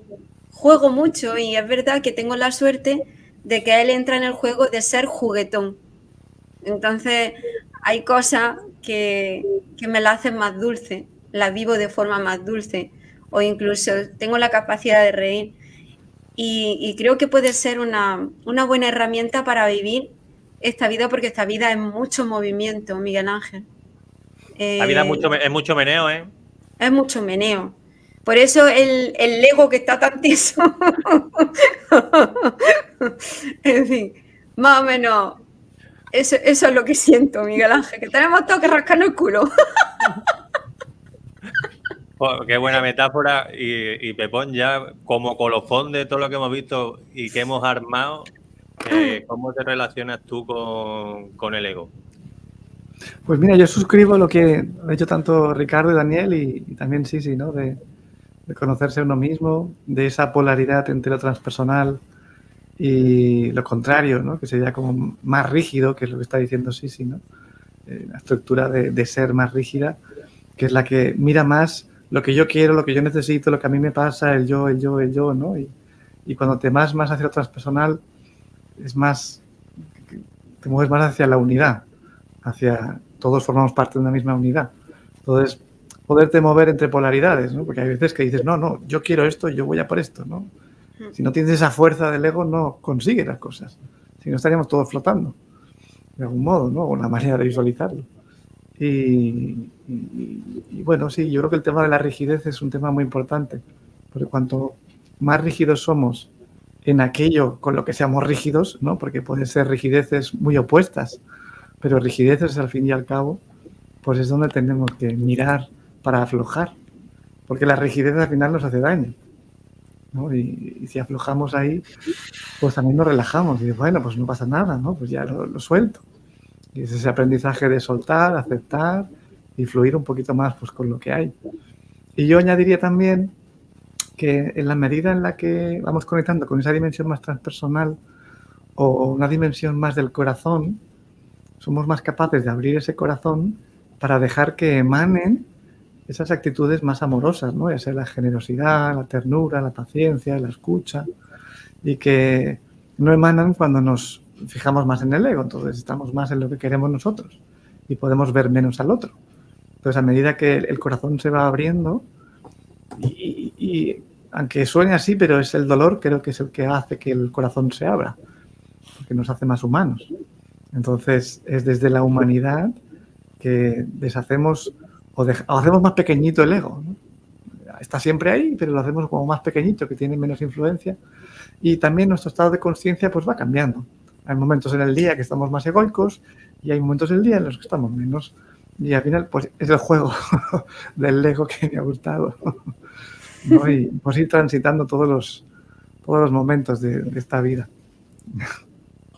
juego mucho y es verdad que tengo la suerte de que él entra en el juego de ser juguetón. Entonces, hay cosas que me la hacen más dulce, las vivo de forma más dulce o incluso tengo la capacidad de reír. Y creo que puede ser una buena herramienta para vivir esta vida, porque esta vida es mucho movimiento, Miguel Ángel. La vida es mucho meneo, ¿eh? Es mucho meneo. Por eso el Lego que está tan tieso. En fin, más o menos, eso es lo que siento, Miguel Ángel, que tenemos todos que rascarnos el culo. Oh, qué buena metáfora. Y Pepón, ya como colofón de todo lo que hemos visto y que hemos armado, ¿cómo te relacionas tú con el ego? Pues mira, yo suscribo lo que han hecho tanto Ricardo y Daniel y también Sisi, ¿no? De conocerse a uno mismo, de esa polaridad entre lo transpersonal y lo contrario, ¿no? Que sería como más rígido, que es lo que está diciendo Sisi, ¿no? La estructura de ser más rígida, que es la que mira más lo que yo quiero, lo que yo necesito, lo que a mí me pasa, el yo, ¿no? Y cuando te vas más hacia lo transpersonal, es más, te mueves más hacia la unidad, hacia todos formamos parte de una misma unidad. Entonces, poderte mover entre polaridades, ¿no? Porque hay veces que dices, no, yo quiero esto, yo voy a por esto, ¿no? Si no tienes esa fuerza del ego, no consigues las cosas. Si no, estaríamos todos flotando, de algún modo, ¿no? Una manera de visualizarlo. Y bueno, sí, yo creo que el tema de la rigidez es un tema muy importante, porque cuanto más rígidos somos en aquello con lo que seamos rígidos, ¿no? Porque pueden ser rigideces muy opuestas, pero rigideces al fin y al cabo, pues es donde tenemos que mirar para aflojar, porque la rigidez al final nos hace daño, ¿no? Y si aflojamos ahí, pues también nos relajamos y bueno, pues no pasa nada, ¿no? Pues ya lo suelto. Y es ese aprendizaje de soltar, aceptar y fluir un poquito más pues, con lo que hay. Y yo añadiría también que en la medida en la que vamos conectando con esa dimensión más transpersonal o una dimensión más del corazón, somos más capaces de abrir ese corazón para dejar que emanen esas actitudes más amorosas, ¿no? Ya sea la generosidad, la ternura, la paciencia, la escucha, y que no emanan cuando nos fijamos más en el ego, entonces estamos más en lo que queremos nosotros y podemos ver menos al otro. Entonces, a medida que el corazón se va abriendo, y aunque suene así, pero es el dolor, creo que es el que hace que el corazón se abra, porque nos hace más humanos. Entonces, es desde la humanidad que deshacemos o hacemos más pequeñito el ego, ¿no? Está siempre ahí, pero lo hacemos como más pequeñito, que tiene menos influencia. Y también nuestro estado de conciencia pues va cambiando. Hay momentos en el día que estamos más egoicos y hay momentos del día en los que estamos menos. Y al final pues es el juego del ego que me ha gustado, ¿no? Y pues ir transitando todos los momentos de esta vida.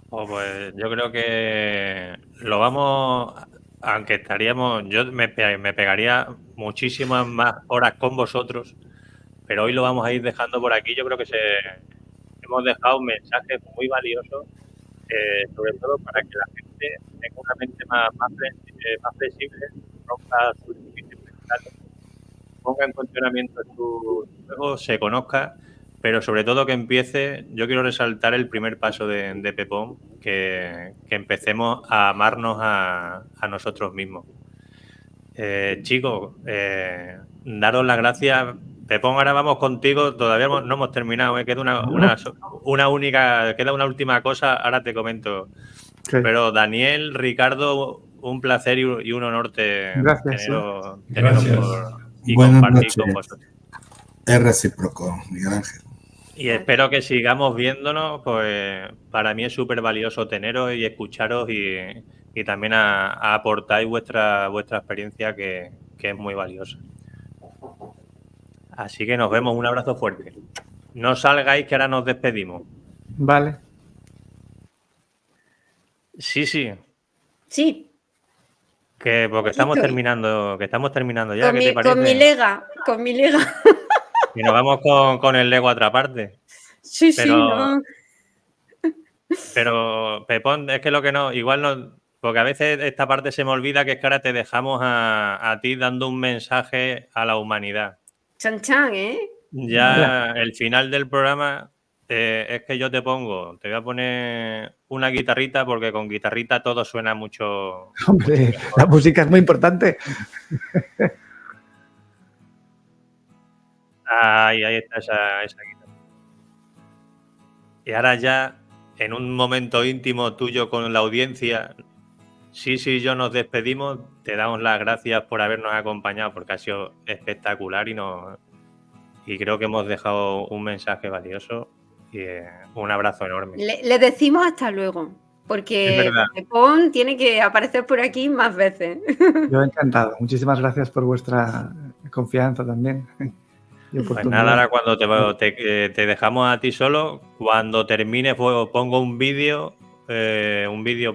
Pues yo creo que lo vamos, aunque estaríamos, yo me pegaría muchísimas más horas con vosotros, pero hoy lo vamos a ir dejando por aquí. Yo creo que hemos dejado un mensaje muy valioso, sobre todo para que la gente tenga una mente más flexible, rompa sus límites mentales, ponga en funcionamiento su juego, se conozca, pero sobre todo que empiece. Yo quiero resaltar el primer paso de Pepón, que empecemos a amarnos a nosotros mismos. Chicos, daros las gracias. Pepón, ahora vamos contigo, todavía no hemos terminado, queda queda una última cosa, ahora te comento. Okay. Pero Daniel, Ricardo, un placer y un honor teneros y Buenas compartir noches. con vosotros. Es recíproco, Miguel Ángel. Y espero que sigamos viéndonos, pues para mí es súper valioso teneros y escucharos y también a aportar vuestra experiencia que es muy valiosa. Así que nos vemos, un abrazo fuerte. No salgáis que ahora nos despedimos. Vale. Sí. Sí. Porque estamos terminando ya, con ¿qué te parece? Con mi lega. Y nos vamos con el Lego a otra parte. Sí, no. Pero, Pepón, es que lo que no, igual no, porque a veces esta parte se me olvida, que es que ahora te dejamos a ti dando un mensaje a la humanidad. Chan, ¿eh? Ya el final del programa es que yo te voy a poner una guitarrita, porque con guitarrita todo suena mucho. Hombre, mucho mejor. la música es muy importante. Ahí está esa guitarra. Y ahora ya, en un momento íntimo tuyo con la audiencia, sí, yo nos despedimos. Te damos las gracias por habernos acompañado, porque ha sido espectacular y y creo que hemos dejado un mensaje valioso y un abrazo enorme. Le decimos hasta luego, Es porque verdad. Pepón tiene que aparecer por aquí más veces. Yo encantado. Muchísimas gracias por vuestra confianza también. Y Pues oportunidad. nada, ahora cuando te dejamos a ti solo, cuando termine pues, pongo un vídeo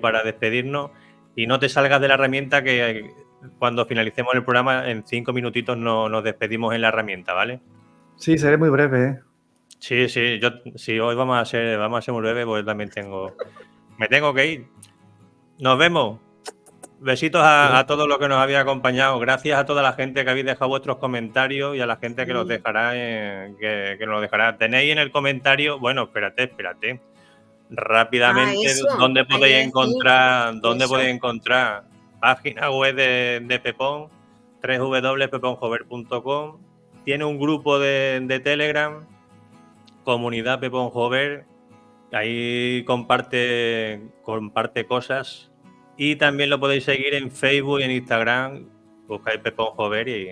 para despedirnos y no te salgas de la herramienta que cuando finalicemos el programa en 5 minutitos nos despedimos en la herramienta, ¿vale? Sí, seré muy breve, ¿eh? Sí, sí, hoy vamos a ser muy breve, pues también me tengo que ir. Nos vemos. Besitos a todos los que nos habéis acompañado. Gracias a toda la gente que habéis dejado vuestros comentarios y a la gente que los dejará. Que nos dejará. Tenéis en el comentario. Bueno, espérate. Rápidamente, Eso, ¿dónde hay que podéis decir encontrar? eso. Página web de Pepón, www.peponjover.com. Tiene un grupo de Telegram, comunidad Pepón Jover. Ahí comparte cosas. Y también lo podéis seguir en Facebook y en Instagram. Buscáis Pepón Jover y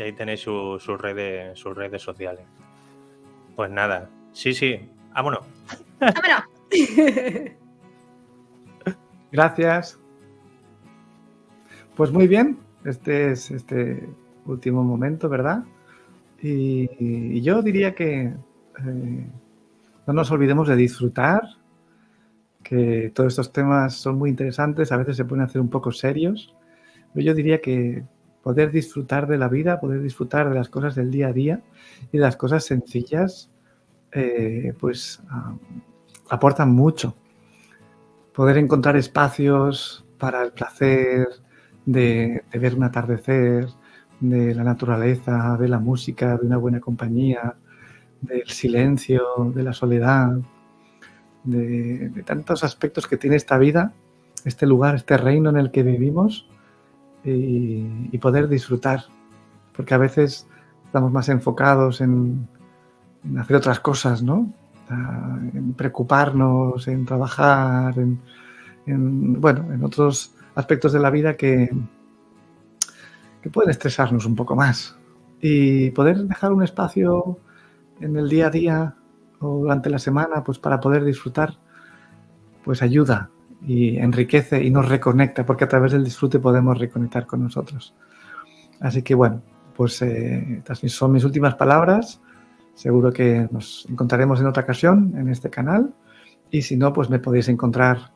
ahí tenéis sus redes sociales. Pues nada. Sí. Vámonos. ¡Vámonos! Gracias. Pues muy bien. Este es este último momento, ¿verdad? Y yo diría que no nos olvidemos de disfrutar, que todos estos temas son muy interesantes, a veces se pueden hacer un poco serios, pero yo diría que poder disfrutar de la vida, poder disfrutar de las cosas del día a día y de las cosas sencillas, pues aportan mucho. Poder encontrar espacios para el placer de ver un atardecer, de la naturaleza, de la música, de una buena compañía, del silencio, de la soledad, de tantos aspectos que tiene esta vida, este lugar, este reino en el que vivimos y poder disfrutar, porque a veces estamos más enfocados en hacer otras cosas, ¿no? En preocuparnos, en trabajar, en otros aspectos de la vida que pueden estresarnos un poco más. Y poder dejar un espacio en el día a día o durante la semana, pues para poder disfrutar, pues ayuda y enriquece y nos reconecta, porque a través del disfrute podemos reconectar con nosotros. Así que bueno, pues estas son mis últimas palabras. Seguro que nos encontraremos en otra ocasión en este canal y si no, pues me podéis encontrar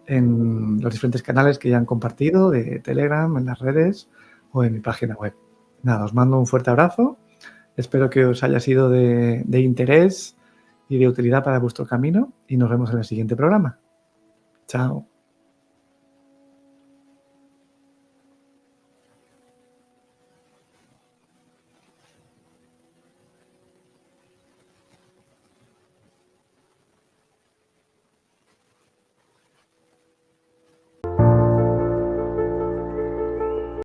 en los diferentes canales que ya han compartido de Telegram, en las redes o en mi página web. Nada, os mando un fuerte abrazo. Espero que os haya sido de interés y de utilidad para vuestro camino y nos vemos en el siguiente programa. Chao.